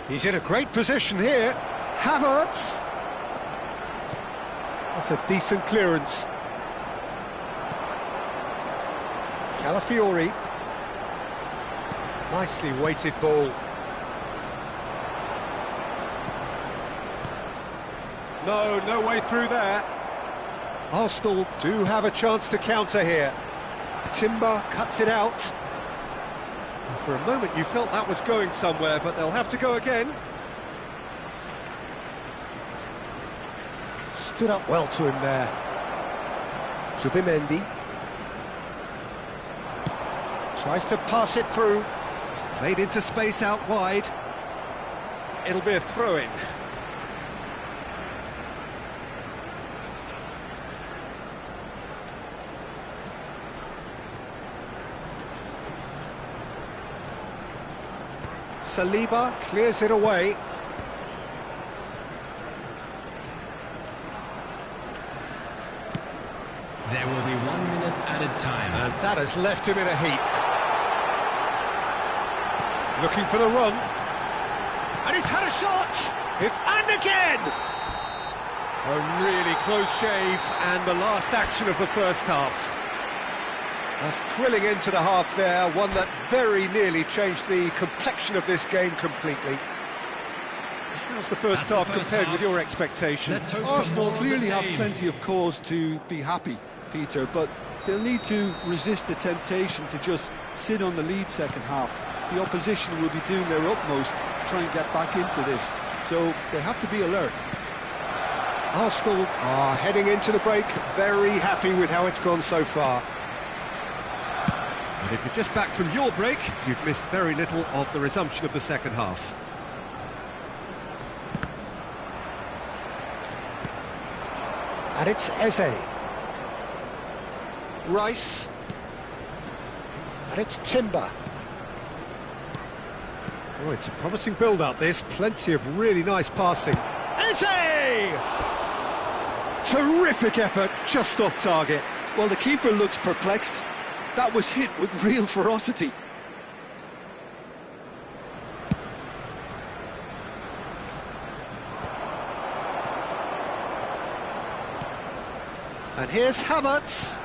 S3: He's in a great position here. Havertz. That's a decent clearance. Calafiori. Nicely weighted ball.
S1: No way through there.
S3: Arsenal do have a chance to counter here. Timber cuts it out.
S1: And for a moment you felt that was going somewhere, but they'll have to go again.
S3: Stood up well to him there. Zubimendi. Tries to pass it through.
S1: Played into space out wide. It'll be a throw-in.
S3: Saliba clears it away.
S2: There will be 1 minute added time.
S3: And that has left him in a heap. Looking for the run. And he's had a shot! It's and again!
S1: A really close shave, and the last action of the first half.
S3: A thrilling end to the half there, one that very nearly changed the complexion of this game completely.
S1: How's the first half compared with your expectation?
S5: Arsenal clearly have plenty of cause to be happy, Peter, but they'll need to resist the temptation to just sit on the lead second half. The opposition will be doing their utmost to try and get back into this, so they have to be alert.
S3: Arsenal are heading into the break very happy with how it's gone so far.
S1: And if you're just back from your break, you've missed very little of the resumption of the second half.
S3: And it's Eze. Rice. And it's Timber.
S1: Oh, it's a promising build-up, this. Plenty of really nice passing.
S3: Eze! Terrific effort, just off target.
S5: Well, the keeper looks perplexed. That was hit with real ferocity.
S3: And here's Havertz.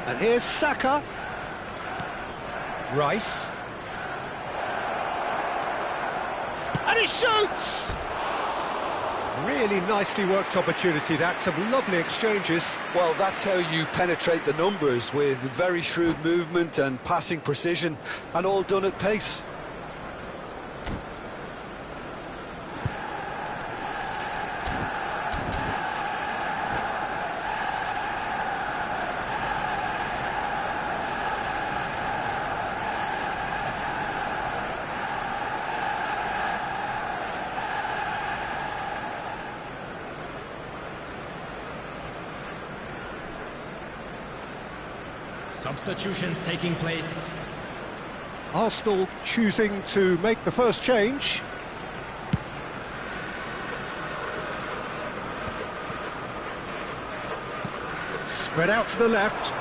S3: And here's Saka. Rice. And he shoots! Really nicely worked opportunity, that. Some lovely exchanges.
S4: Well, that's how you penetrate the numbers, with very shrewd movement and passing precision, and all done at pace.
S2: Substitutions taking place.
S3: Arsenal choosing to make the first change. Spread out to the left.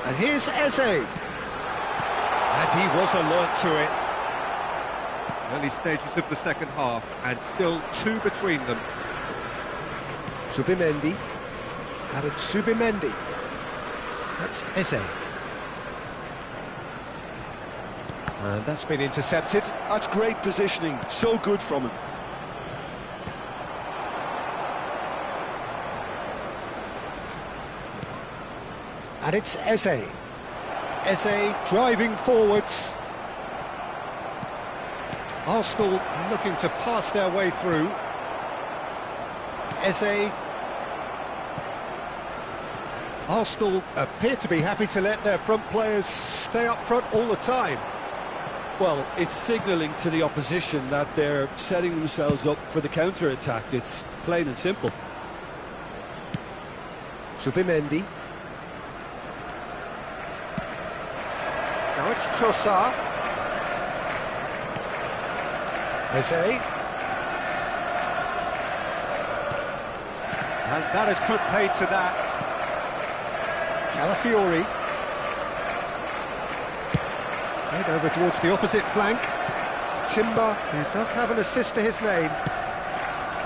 S3: And here's Eze.
S1: And he was alert to it. Early stages of the second half, and still 2 between them.
S3: Zubimendi. Aaron Zubimendi. That's Eze. And that's been intercepted.
S5: That's great positioning, so good from him.
S3: And it's Eze. Eze driving forwards. Arsenal looking to pass their way through. Eze. Arsenal appear to be happy to let their front players stay up front all the time.
S5: Well, it's signalling to the opposition that they're setting themselves up for the counter-attack. It's plain and simple.
S3: Zubimendi. Now it's Trossard. Eze. And that has put paid to that. Calafiori. Played over towards the opposite flank. Timber, who does have an assist to his name.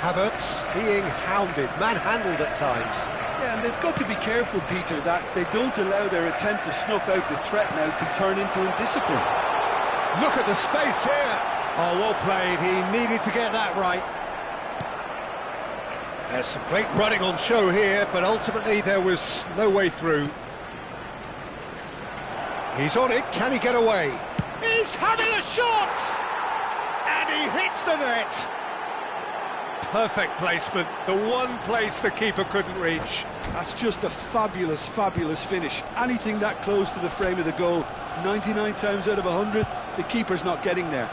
S3: Havertz being hounded, manhandled at times.
S5: Yeah, and they've got to be careful, Peter, that they don't allow their attempt to snuff out the threat now to turn into indiscipline.
S3: Look at the space here.
S1: Oh, well played. He needed to get that right.
S3: There's some great running on show here, but ultimately there was no way through. He's on it, can he get away? He's having a shot! And he hits the net!
S1: Perfect placement, the one place the keeper couldn't reach.
S5: That's just a fabulous, fabulous finish. Anything that close to the frame of the goal, 99 times out of 100, the keeper's not getting there.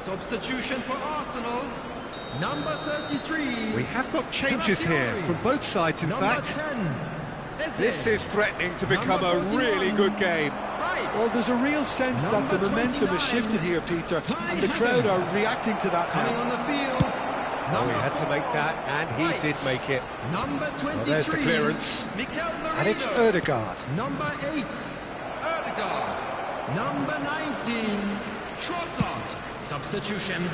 S2: Substitution for Arsenal, number 33.
S1: We have got changes here from both sides, in
S2: Number
S1: fact.
S2: 10, Eze.
S1: This is threatening to become a
S2: Number
S1: really
S2: 41.
S1: good game.
S2: Right.
S5: Well, there's a real sense that
S2: Number
S5: the momentum
S2: 29,
S5: has shifted here, Peter, and the
S2: Kai
S5: crowd
S2: Havertz.
S5: are reacting to that
S2: Coming
S5: now.
S2: on the field.
S3: Oh, he had to make that, and he
S2: Right.
S3: did make it.
S2: Number 23.
S3: Well, there's the clearance.
S2: Mikel
S3: And it's
S2: Merino.
S3: Ødegaard.
S2: Number 8, Ødegaard. Number 19, Trossard. Substitution.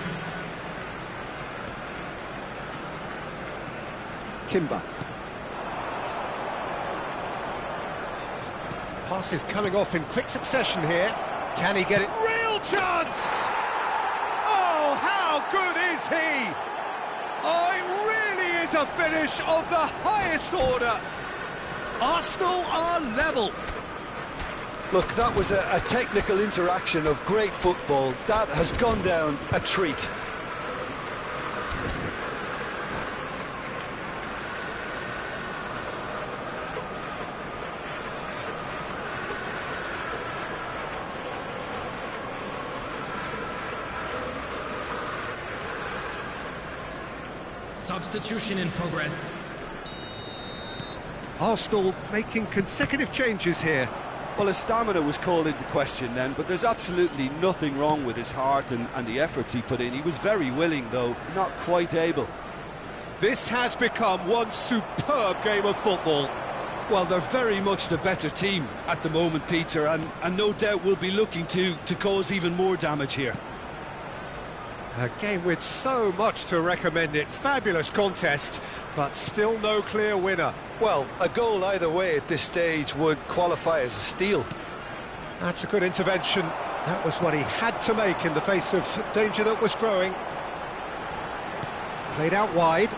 S3: Timber. Passes coming off in quick succession here. Can he get it?
S1: Real chance! Oh, how good is he? Oh, it really is a finish of the highest order. Arsenal are level.
S4: Look, that was a technical interaction of great football. That has gone down a treat.
S2: Substitution in progress.
S1: Arsenal making consecutive changes here.
S6: Well, his stamina was called into question then, but there's absolutely nothing wrong with his heart and the efforts he put in. He was very willing, though, not quite able.
S1: This has become one superb game of football.
S5: Well, they're very much the better team at the moment, Peter, and no doubt will be looking to cause even more damage here.
S1: A game with so much to recommend it. Fabulous contest, but still no clear winner.
S4: Well, a goal either way at this stage would qualify as a steal.
S3: That's a good intervention. That was what he had to make in the face of danger that was growing. Played out wide.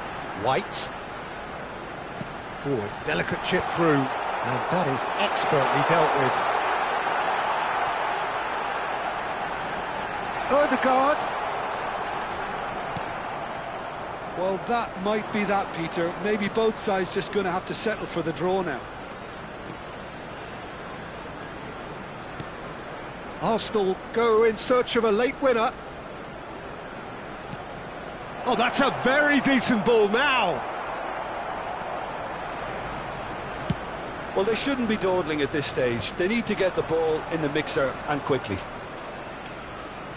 S3: White. Oh, a delicate chip through. And that is expertly dealt with. Odegaard.
S5: Well, that might be that, Peter. Maybe both sides just going to have to settle for the draw now.
S3: Arsenal go in search of a late winner.
S1: Oh, that's a very decent ball now.
S4: Well, they shouldn't be dawdling at this stage. They need to get the ball in the mixer and quickly.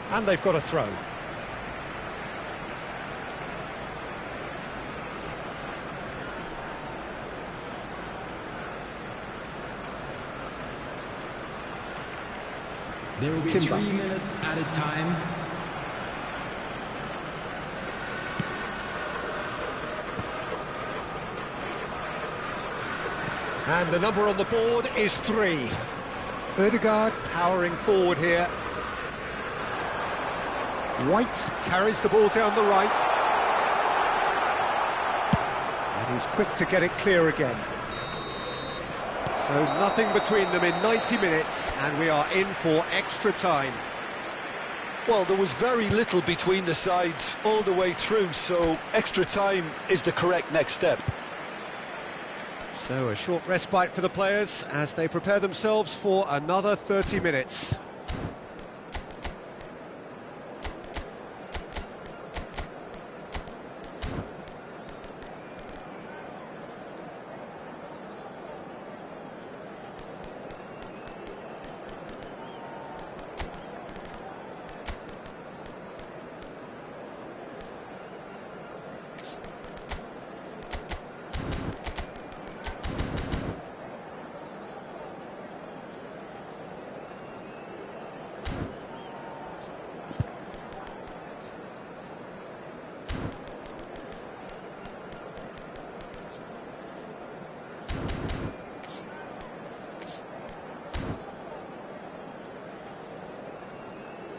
S3: And they've got a throw.
S2: There will be
S3: Timber.
S2: 3 minutes added time.
S3: And the number on the board is 3. Odegaard powering forward here. White carries the ball down the right. And he's quick to get it clear again.
S1: So nothing between them in 90 minutes, and we are in for extra time.
S4: Well, there was very little between the sides all the way through, so extra time is the correct next step.
S1: So a short respite for the players as they prepare themselves for another 30 minutes.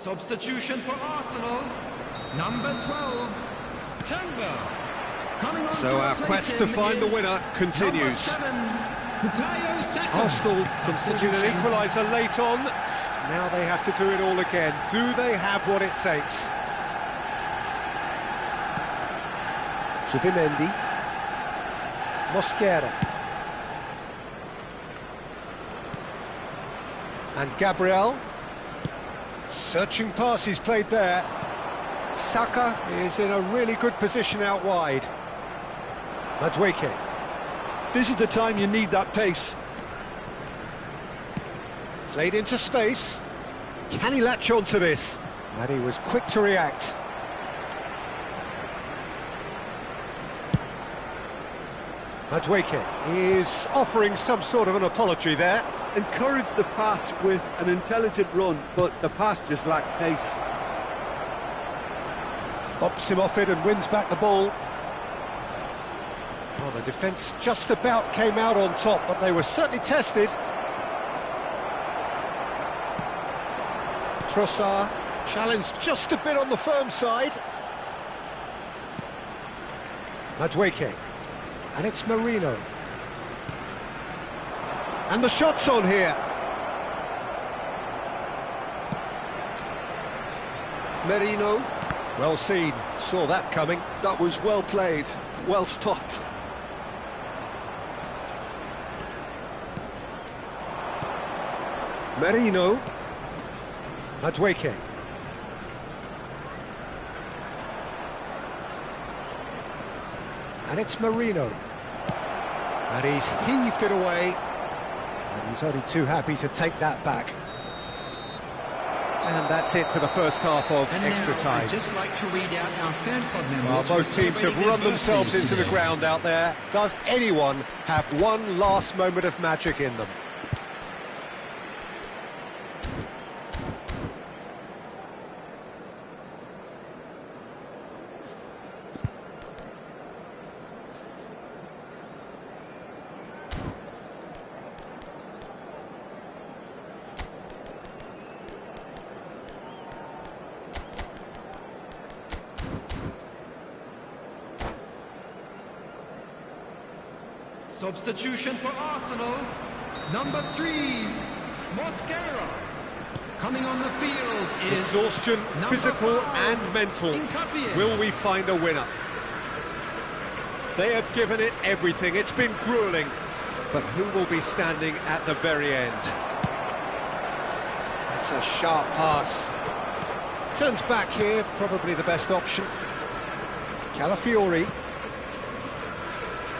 S2: Substitution for Arsenal. Number 12, Timber. Coming on
S1: So our quest to find the winner continues.
S2: 7, Bukayo Saka.
S1: Arsenal conceded an equaliser late on. Now they have to do it all again. Do they have what it takes?
S3: Zubimendi. Mosquera. And Gabriel. Searching passes played there. Saka is in a really good position out wide. Madueke.
S5: This is the time you need that pace.
S3: Played into space. Can he latch on to this? And he was quick to react. Madueke is offering some sort of an apology there.
S6: Encouraged the pass with an intelligent run, but the pass just lacked pace.
S3: Bops him off it and wins back the ball. Well, the defence just about came out on top, but they were certainly tested. Trossard challenged just a bit on the firm side. Madueke. And it's Marino. And the shot's on here. Merino. Well seen, saw that coming.
S5: That was well played, well stopped.
S3: Merino. Madueke. And it's Merino. And he's heaved it away. And he's only too happy to take that back. And that's it for the first half of extra time.
S2: I'd just like to read out our fan club members.
S3: Well, both teams have run themselves into the ground out there. Does anyone have one last moment of magic in them?
S2: Substitution for Arsenal, number 3, Mosquera. Coming on the field is
S1: Exhaustion, physical
S2: 5,
S1: and mental.
S2: Hincapié.
S1: Will we find a winner? They have given it everything. It's been grueling. But who will be standing at the very end?
S3: That's a sharp pass. Turns back here, probably the best option. Calafiori.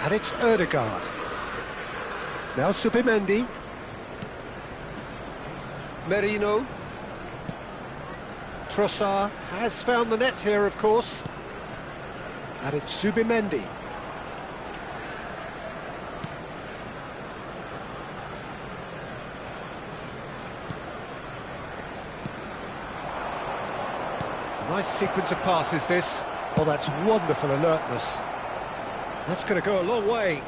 S3: And it's Ødegaard. Now Subimendi. Merino. Trossard has found the net here, of course. And it's Subimendi. Nice sequence of passes, this. Oh, that's wonderful alertness. That's going to go a long way.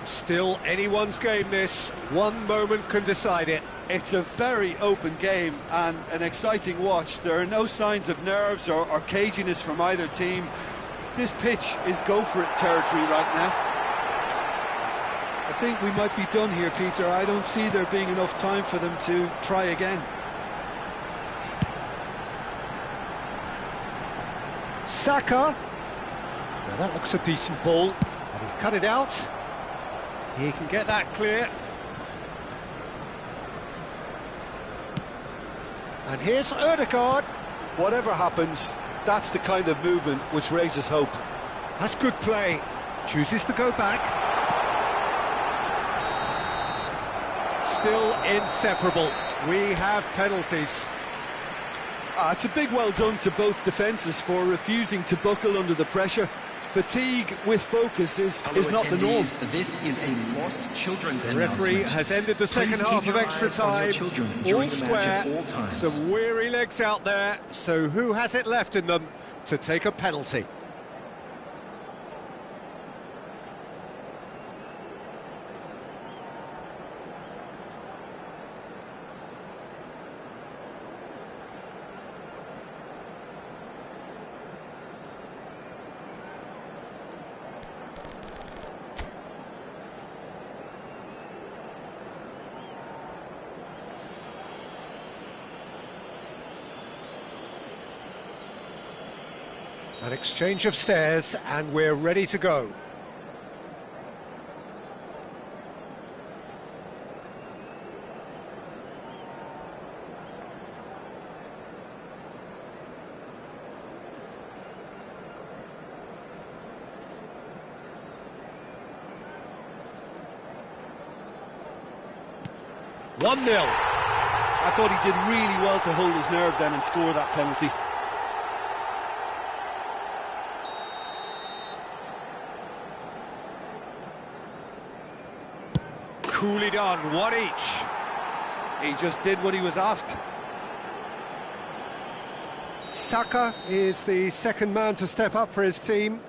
S1: Still anyone's game, this. One moment can decide it.
S6: It's a very open game and an exciting watch. There are no signs of nerves or caginess from either team. This pitch is go-for-it territory right now.
S5: I think we might be done here, Peter. I don't see there being enough time for them to try again.
S3: Saka. Now that looks a decent ball. And he's cut it out. He can get that clear. And here's Ødegaard.
S4: Whatever happens, that's the kind of movement which raises hope.
S3: That's good play. Chooses to go back.
S1: Still inseparable. We have penalties.
S6: It's a big well done to both defences for refusing to buckle under the pressure. Fatigue with focus is not the norm.
S2: This is a lost children's
S1: The referee has ended the second half of extra time. All square. Some weary legs out there. So who has it left in them to take a penalty?
S3: An exchange of stares, and we're ready to go.
S1: One 0.
S6: I thought he did really well to hold his nerve then and score that penalty.
S1: Coolly done, one each.
S6: He just did what he was asked.
S3: Saka is the second man to step up for his team.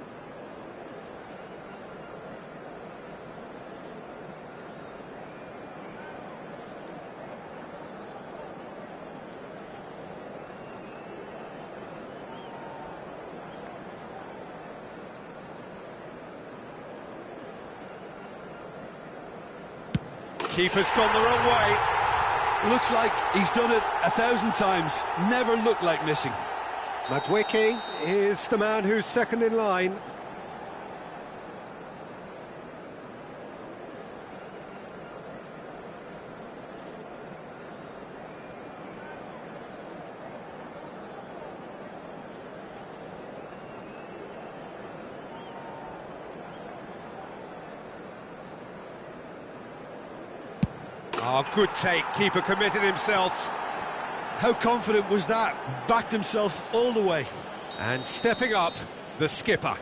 S1: Keeper's gone the wrong way.
S6: Looks like he's done it 1,000 times. Never looked like missing.
S3: Madueke is the man who's second in line.
S1: Oh, good take, keeper committed himself.
S6: How confident was that? Backed himself all the way.
S1: And stepping up, the skipper.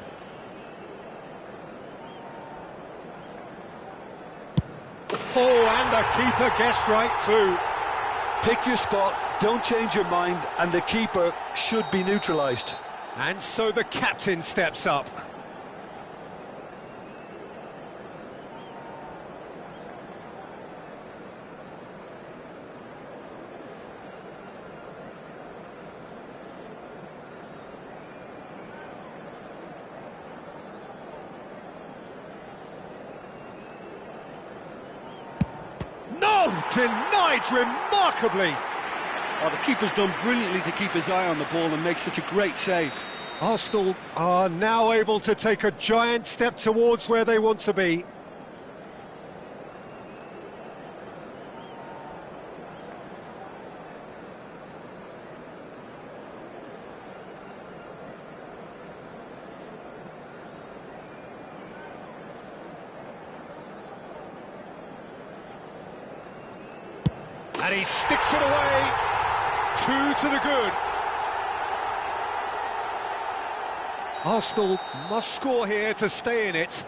S3: Oh, and the keeper guessed right too.
S4: Pick your spot, don't change your mind, and the keeper should be neutralised.
S1: And so the captain steps up.
S3: No! Denied remarkably!
S6: Oh, the keeper's done brilliantly to keep his eye on the ball and make such a great save.
S3: Arsenal are now able to take a giant step towards where they want to be.
S1: And he sticks it away. 2 to the good.
S3: Arsenal
S1: Must score here to stay in it.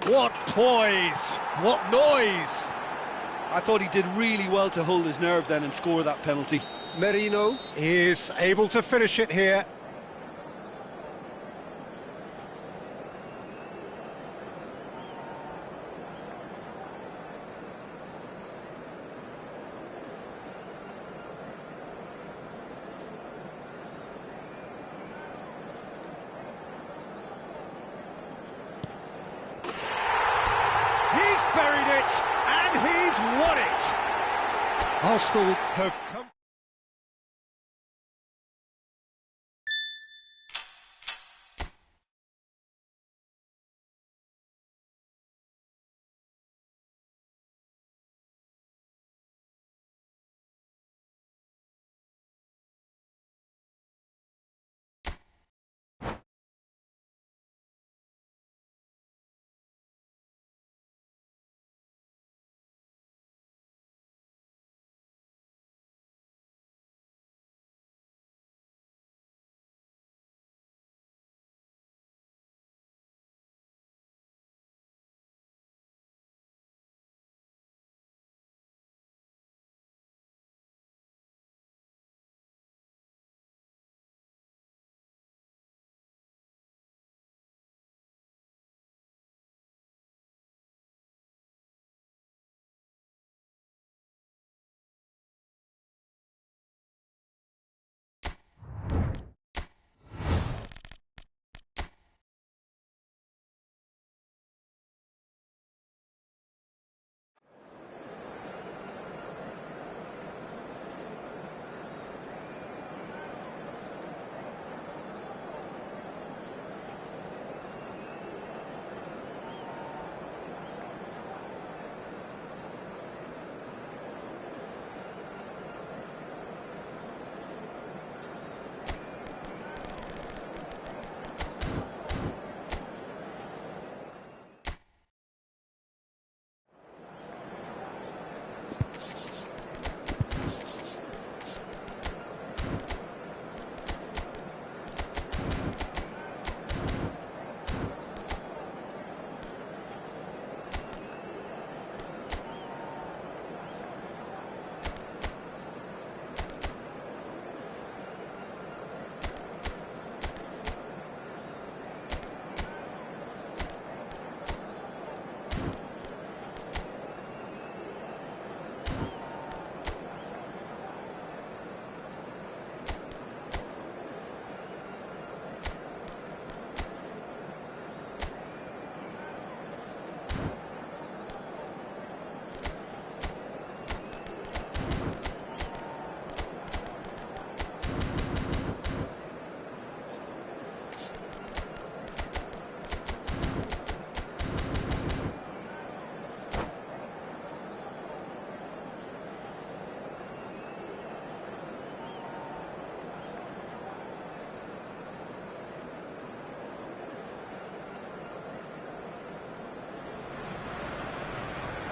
S1: What poise! What noise!
S6: I thought he did really well to hold his nerve then and score that penalty.
S3: Merino is able to finish it here.
S1: He's buried it, and he's won it!
S3: Arsenal have come...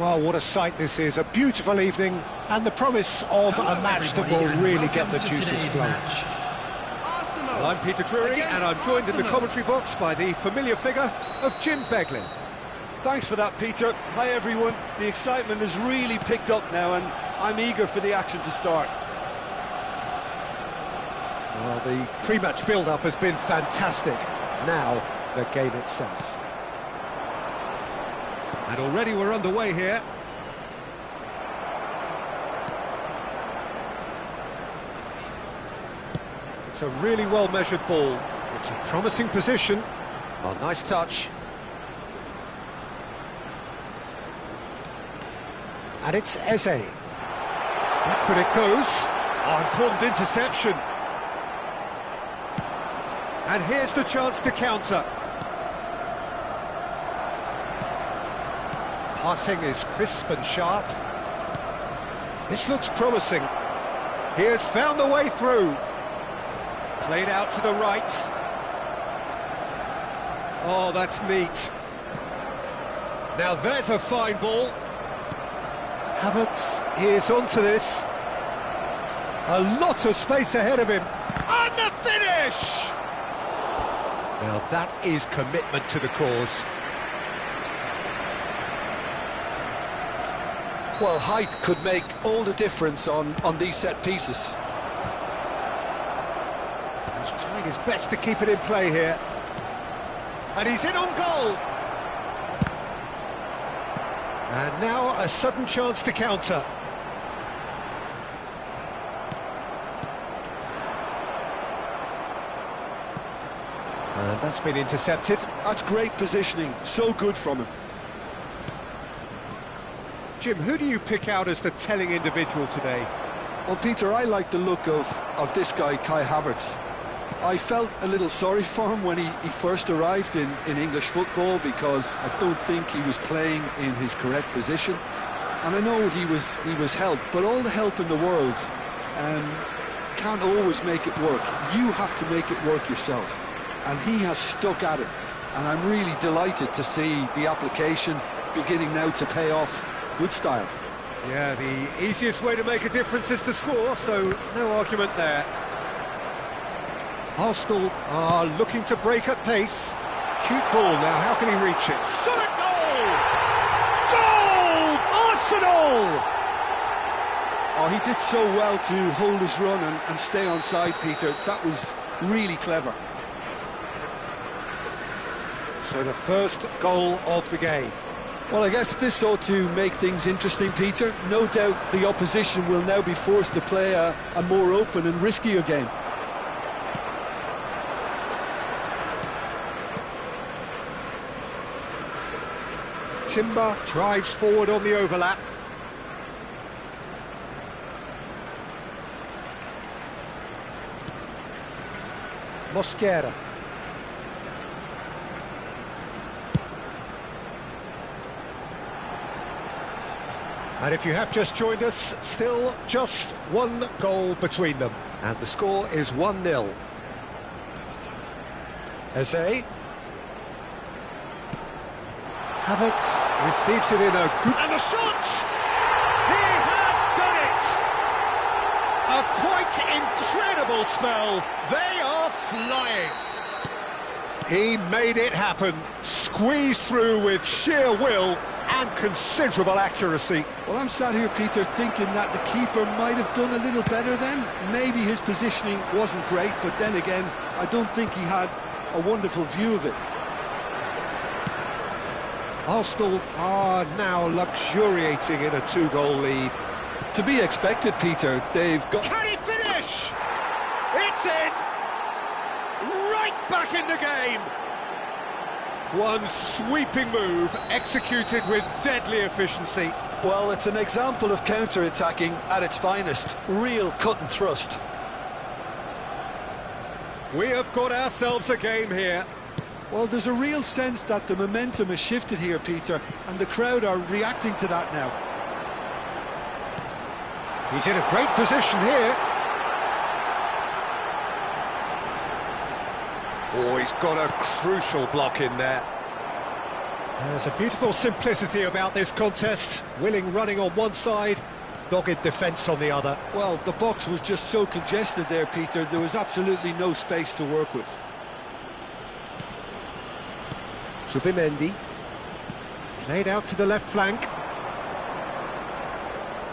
S3: Well, what a sight this is, a beautiful evening, and the promise of a match that will really get the juices flowing.
S1: Well, I'm Peter Drury, and I'm joined in the commentary box by the familiar figure of Jim Beglin.
S6: Thanks for that, Peter. Hi, everyone. The excitement has really picked up now, and I'm eager for the action to start.
S1: Well, the pre-match build-up has been fantastic. Now, the game itself. And already we're underway here. It's a really well-measured ball. It's a promising position. Oh, nice touch.
S3: And it's Eze.
S1: Backward it goes. Oh, important interception. And here's the chance to counter.
S3: Passing is crisp and sharp. This looks promising. He has found the way through.
S1: Played out to the right. Oh, that's neat. Now there's a fine ball.
S3: Havertz is onto this.
S1: A lot of space ahead of him. And the finish! Now that is commitment to the cause.
S4: Well, height could make all the difference on these set pieces.
S1: He's trying his best to keep it in play here. And he's in on goal! And now a sudden chance to counter. And that's been intercepted.
S6: That's great positioning. So good from him.
S1: Jim, who do you pick out as the telling individual today?
S6: Well, Peter, I like the look of this guy, Kai Havertz. I felt a little sorry for him when he first arrived in English football, because I don't think he was playing in his correct position. And I know he was helped, but all the help in the world can't always make it work. You have to make it work yourself. And he has stuck at it. And I'm really delighted to see the application beginning now to pay off. Good style.
S1: Yeah, the easiest way to make a difference is to score, so no argument there. Arsenal are looking to break at pace. Cute ball now, how can he reach it? Shot at goal! Goal! Arsenal!
S6: Oh, he did so well to hold his run and stay onside, Peter. That was really clever.
S1: So the first goal of the game.
S6: Well, I guess this ought to make things interesting, Peter. No doubt the opposition will now be forced to play a more open and riskier game.
S1: Timber drives forward on the overlap.
S3: Mosquera.
S1: And if you have just joined us, still just one goal between them. And the score is 1-0. Eze. Havertz receives it in a good... And the shot! He has done it! A quite incredible spell. They are flying. He made it happen. Squeezed through with sheer will and considerable accuracy.
S6: Well, I'm sat here, Peter, thinking that the keeper might have done a little better then. Maybe his positioning wasn't great, but then again, I don't think he had a wonderful view of it.
S1: Arsenal are now luxuriating in a two-goal lead.
S6: To be expected, Peter. They've got...
S1: Can he finish? It's in! Right back in the game! One sweeping move, executed with deadly efficiency.
S4: Well, it's an example of counter-attacking at its finest. Real cut and thrust.
S1: We have got ourselves a game here.
S6: Well, there's a real sense that the momentum has shifted here, Peter, and the crowd are reacting to that now.
S1: He's in a great position here. Oh, he's got a crucial block in there.
S3: There's a beautiful simplicity about this contest. Willing running on one side, dogged defence on the other.
S5: Well, the box was just so congested there, Peter. There was absolutely no space to work with.
S3: Zubimendi. Played out to the left flank.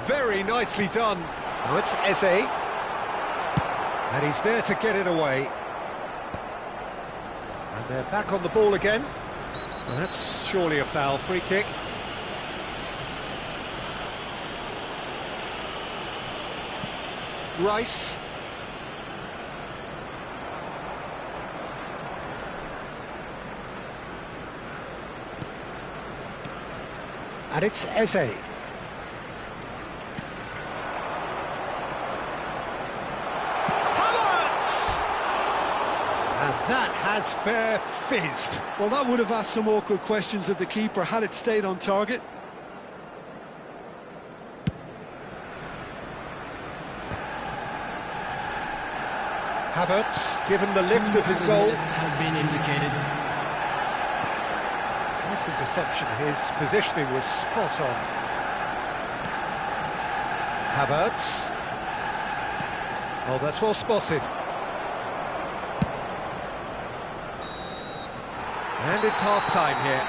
S3: Very nicely done. Now it's Eze. And he's there to get it away. And they're back on the ball again. And that's surely a foul. Free kick. Rice. And it's Eze. And that has fair fizzed.
S5: Well, that would have asked some awkward questions of the keeper had it stayed on target.
S3: Havertz, given the lift of his goal.
S2: Has been indicated.
S3: Nice interception. His positioning was spot on. Havertz. Oh, that's well spotted. And it's half-time here.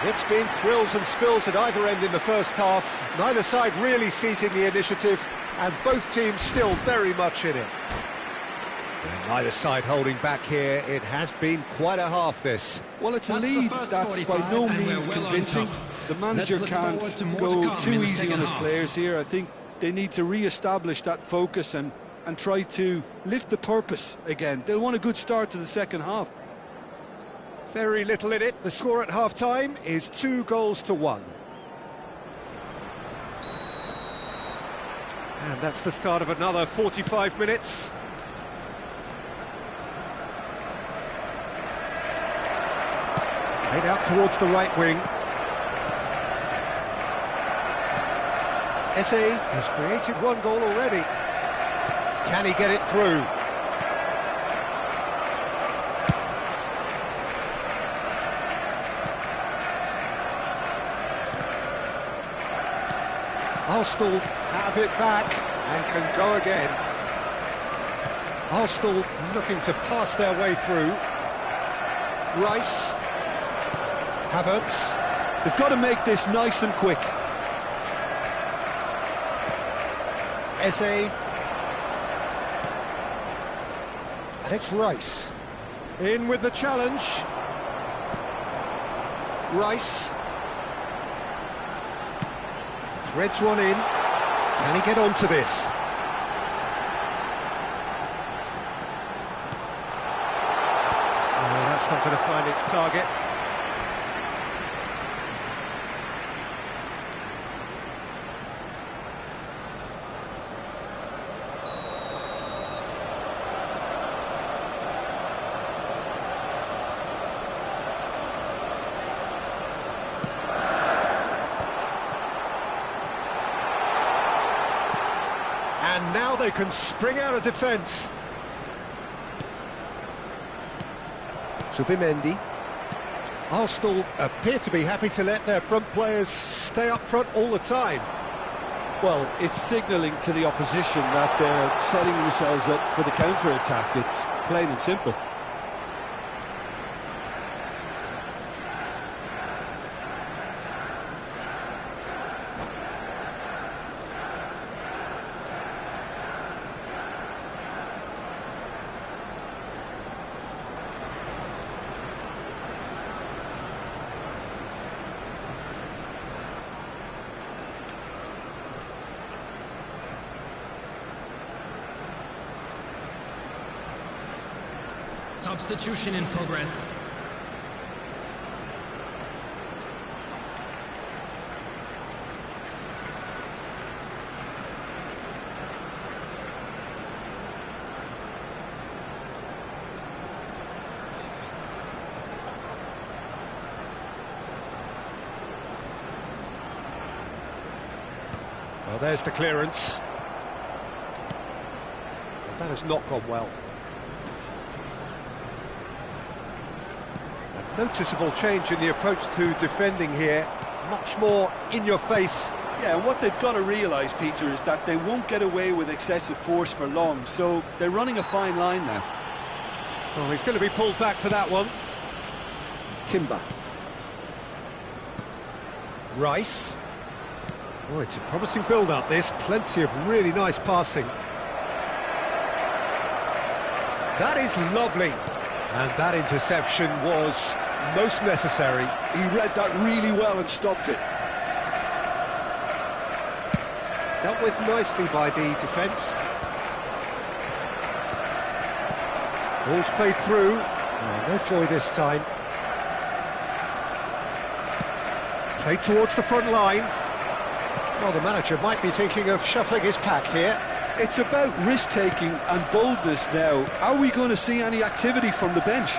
S3: It's been thrills and spills at either end in the first half. Neither side really seizing the initiative, and both teams still very much in it. And neither side holding back here. It has been quite a half, this.
S5: Well, it's a lead that's by no means convincing. The manager can't go too easy on his players here. I think they need to re-establish that focus and try to lift the purpose again. They'll want a good start to the second half.
S3: Very little in it. The score at half-time is 2-1. And that's the start of another 45 minutes. Played out towards the right wing. Eze has created one goal already. Can he get it through? Arsenal have it back and can go again. Arsenal looking to pass their way through. Rice. Havertz.
S5: They've got to make this nice and quick.
S3: Eze. And it's Rice. In with the challenge. Rice. Threads one in. Can he get onto this? Oh, that's not going to find its target. And now they can spring out of defence. Zubimendi. Arsenal appear to be happy to let their front players stay up front all the time.
S5: Well, it's signalling to the opposition that they're setting themselves up for the counter-attack. It's plain and simple.
S2: Substitution in progress.
S3: Well, there's the clearance. Well, that has not gone well. Noticeable change in the approach to defending here. Much more in your face.
S6: Yeah, and what they've got to realise, Peter, is that they won't get away with excessive force for long, so they're running a fine line now.
S1: Oh, he's going to be pulled back for that one.
S3: Timber. Rice. Oh, it's a promising build-up, this. Plenty of really nice passing. That is lovely. And that interception was most necessary.
S6: He read that really well and stopped it.
S3: Dealt with nicely by the defence. Ball's played through. Oh, no joy this time. Played towards the front line. Well, the manager might be thinking of shuffling his pack here.
S6: It's about risk-taking and boldness now. Are we going to see any activity from the bench?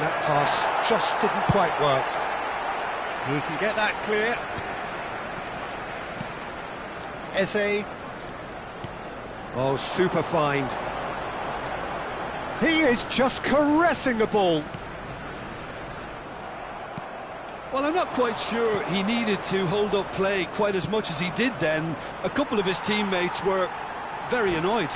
S3: That pass just didn't quite work.
S1: He can get that clear.
S3: Eze. Oh, super find. He is just caressing the ball.
S6: Well, I'm not quite sure he needed to hold up play quite as much as he did then. A couple of his teammates were very annoyed.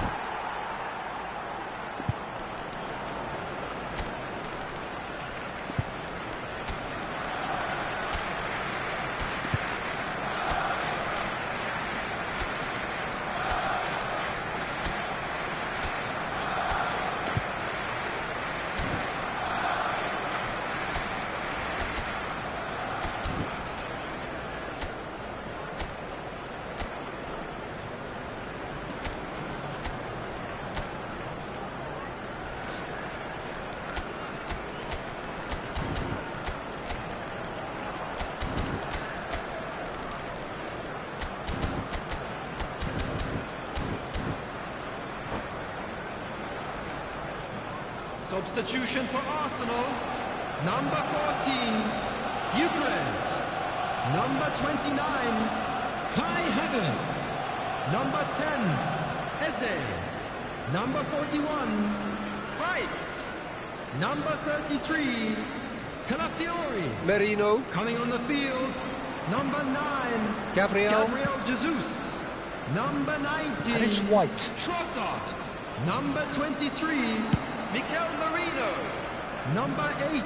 S2: Substitution for Arsenal. Number 14, Eucharist. Number 29, Kai Havertz. Number 10, Eze. Number 41, Rice. Number 33, Calafiori.
S3: Merino.
S2: Coming on the field, number 9,
S3: Gabriel.
S2: Jesus. Number 19,
S3: And it's White.
S2: Trossard. Number 23, Mikel Merino. Number 8,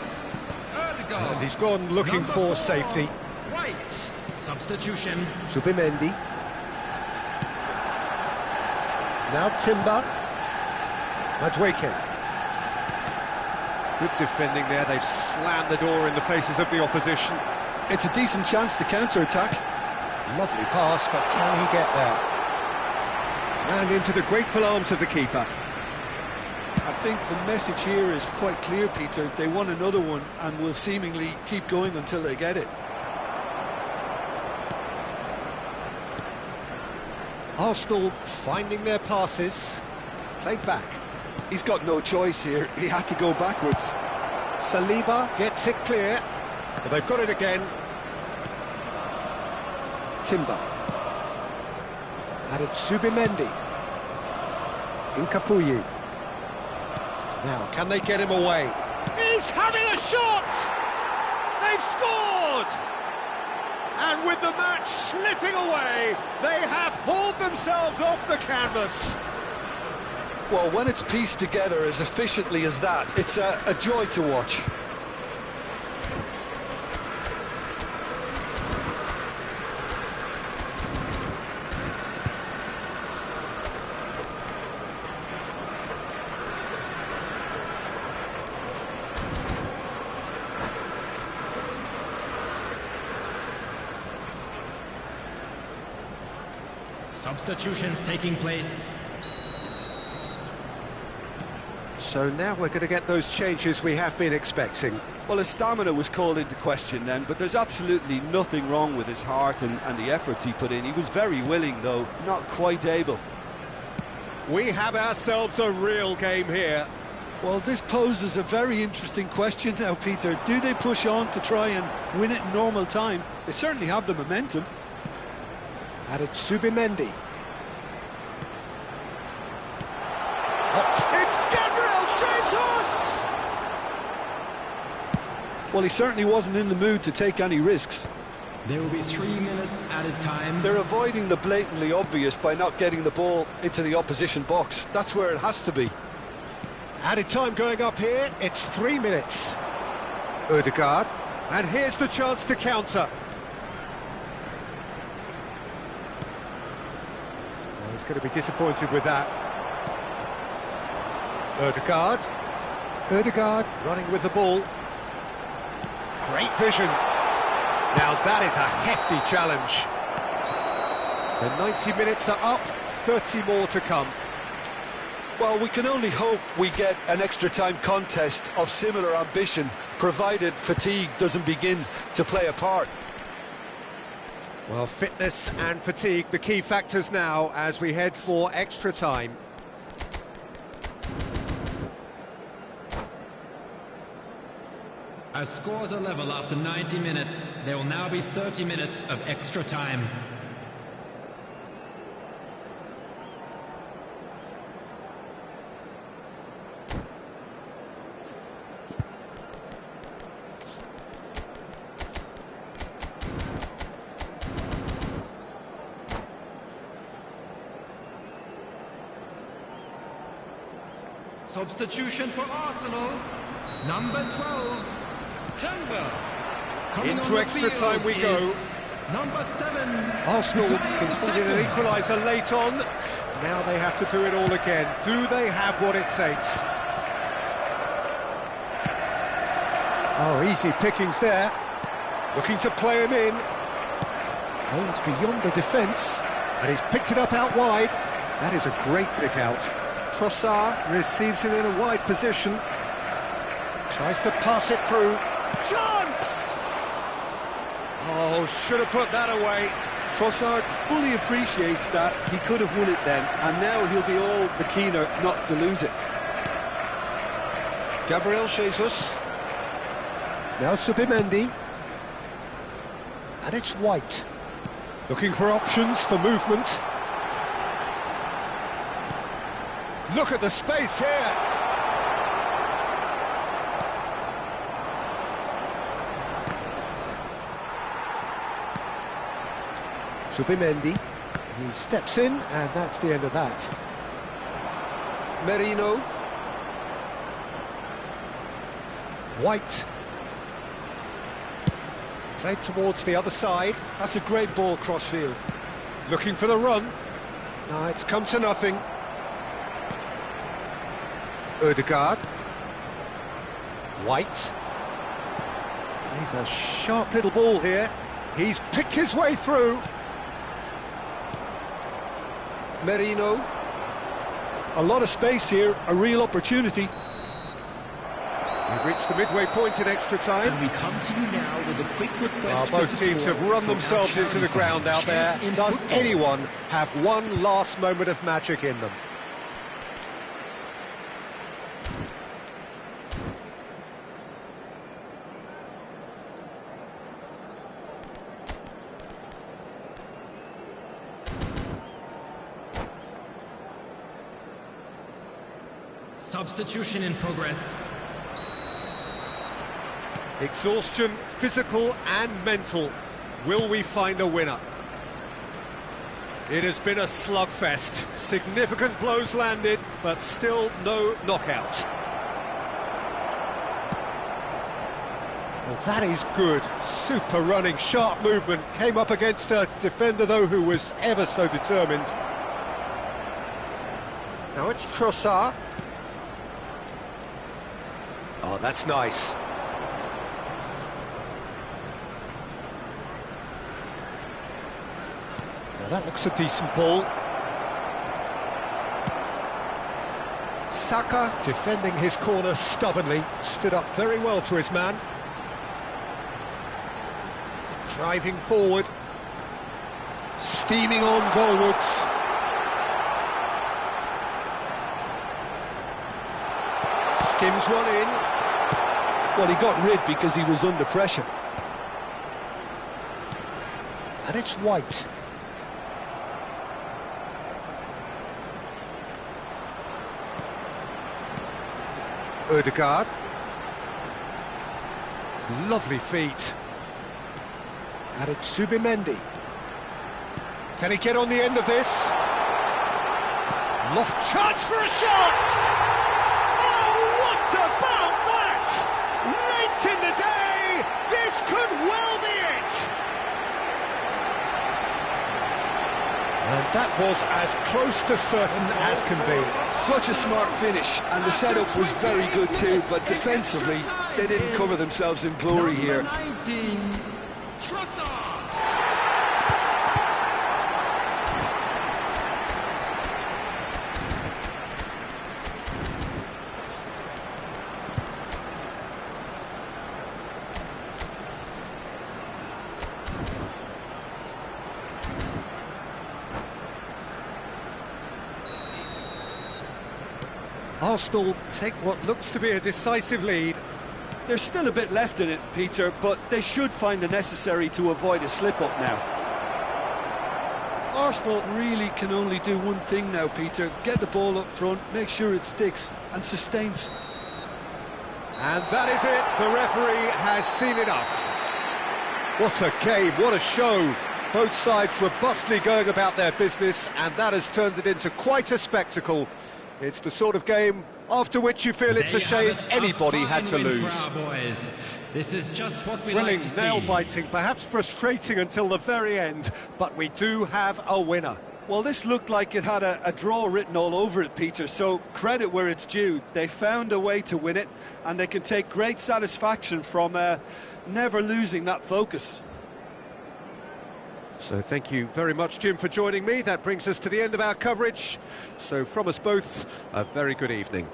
S2: Erdegaard.
S3: And he's gone looking
S2: Number
S3: for
S2: 4,
S3: safety.
S2: White. Substitution.
S3: Zubimendi. Now Timber. Madueke.
S1: Good defending there. They've slammed the door in the faces of the opposition.
S6: It's a decent chance to counter-attack.
S3: Lovely pass, but can he get there?
S1: And into the grateful arms of the keeper.
S6: I think the message here is quite clear, Peter. They won another one and will seemingly keep going until they get it.
S3: Arsenal finding their passes. Played back.
S6: He's got no choice here. He had to go backwards.
S3: Saliba gets it clear.
S1: But they've got it again.
S3: Timber. And it's Zubimendi. Incapuyi. Now, can they get him away?
S1: He's having a shot! They've scored! And with the match slipping away, they have hauled themselves off the canvas.
S6: Well, when it's pieced together as efficiently as that, it's a joy to watch.
S2: Substitutions taking place.
S3: So now we're going to get those changes we have been expecting.
S6: Well, his stamina was called into question then, but there's absolutely nothing wrong with his heart and the efforts he put in. He was very willing, though, not quite able.
S1: We have ourselves a real game here.
S6: Well, this poses a very interesting question now, Peter. Do they push on to try and win it in normal time? They certainly have the momentum.
S3: And it's Zubimendi.
S1: It's Gabriel Jesus!
S6: Well, he certainly wasn't in the mood to take any risks.
S2: There will be 3 minutes added time.
S6: They're avoiding the blatantly obvious by not getting the ball into the opposition box. That's where it has to be.
S3: Added time going up here, it's 3 minutes. Ødegaard, and here's the chance to counter. Well, he's going to be disappointed with that. Ødegaard running with the ball. Great vision. Now that is a hefty challenge. The 90 minutes are up, 30 more to come.
S6: Well, we can only hope we get an extra-time contest of similar ambition, provided fatigue doesn't begin to play a part.
S3: Well, fitness and fatigue, the key factors now as we head for extra time.
S2: As scores are level after 90 minutes, there will now be 30 minutes of extra time. Substitution for Arsenal, number 12.
S3: Into extra time we go.
S2: Number 7.
S3: Arsenal conceded an equaliser late on. Now they have to do it all again. Do they have what it takes? Oh, easy pickings there. Looking to play him in. Aims beyond the defence. And he's picked it up out wide. That is a great pick out. Trossard receives it in a wide position. Tries to pass it through. Chance! Oh, should have put that away.
S6: Trossard fully appreciates that he could have won it then, and now he'll be all the keener not to lose it.
S3: Gabriel Jesus. Now Subimendi. And it's White. Looking for options for movement. Look at the space here. Subimendi, he steps in, and that's the end of that. Merino. White. Played towards the other side.
S6: That's a great ball crossfield.
S3: Looking for the run. No, it's come to nothing. Ødegaard. White. He's a sharp little ball here. He's picked his way through. Merino.
S6: A lot of space here, a real opportunity.
S3: We've reached the midway point in extra time.
S2: And we come to you now with a quick request.
S3: Both teams have run themselves into the ground out there. Does anyone have one last moment of magic in them?
S2: Substitution in progress.
S3: Exhaustion, physical and mental. Will we find a winner? It has been a slugfest. Significant blows landed, but still no knockout. Well, that is good. Super running, sharp movement. Came up against a defender, though, who was ever so determined. Now it's Trossard. Oh, that's nice. Now that looks a decent ball. Saka defending his corner stubbornly, stood up very well to his man. Driving forward. Steaming on goalwards. Skims one in.
S6: Well, he got rid because he was under pressure.
S3: And it's White. Ødegaard.
S1: Lovely feet.
S3: And it's Zubimendi. Can he get on the end of this?
S1: Loft chance for a shot! Oh, what about that? Late in the day, this could well be it!
S3: And that was as close to certain as can be.
S5: Such a smart finish, and the setup was very good too, but defensively, they didn't cover themselves in glory here.
S2: Number 19, Trossard.
S1: Arsenal take what looks to be a decisive lead.
S5: There's still a bit left in it, Peter, but they should find the necessary to avoid a slip-up now. Arsenal really can only do one thing now, Peter. Get the ball up front, make sure it sticks and sustains.
S1: And that is it, the referee has seen enough. What a game, what a show. Both sides robustly going about their business, and that has turned it into quite a spectacle. It's the sort of game after which you feel it's a shame anybody had to lose.
S2: This is just what we
S1: Thrilling,
S2: like to see.
S1: nail-biting, perhaps frustrating until the very end, but we do have a winner.
S5: Well, this looked like it had a draw written all over it, Peter, so credit where it's due. They found a way to win it, and they can take great satisfaction from never losing that focus.
S1: So thank you very much, Jim, for joining me. That brings us to the end of our coverage. So from us both, a very good evening.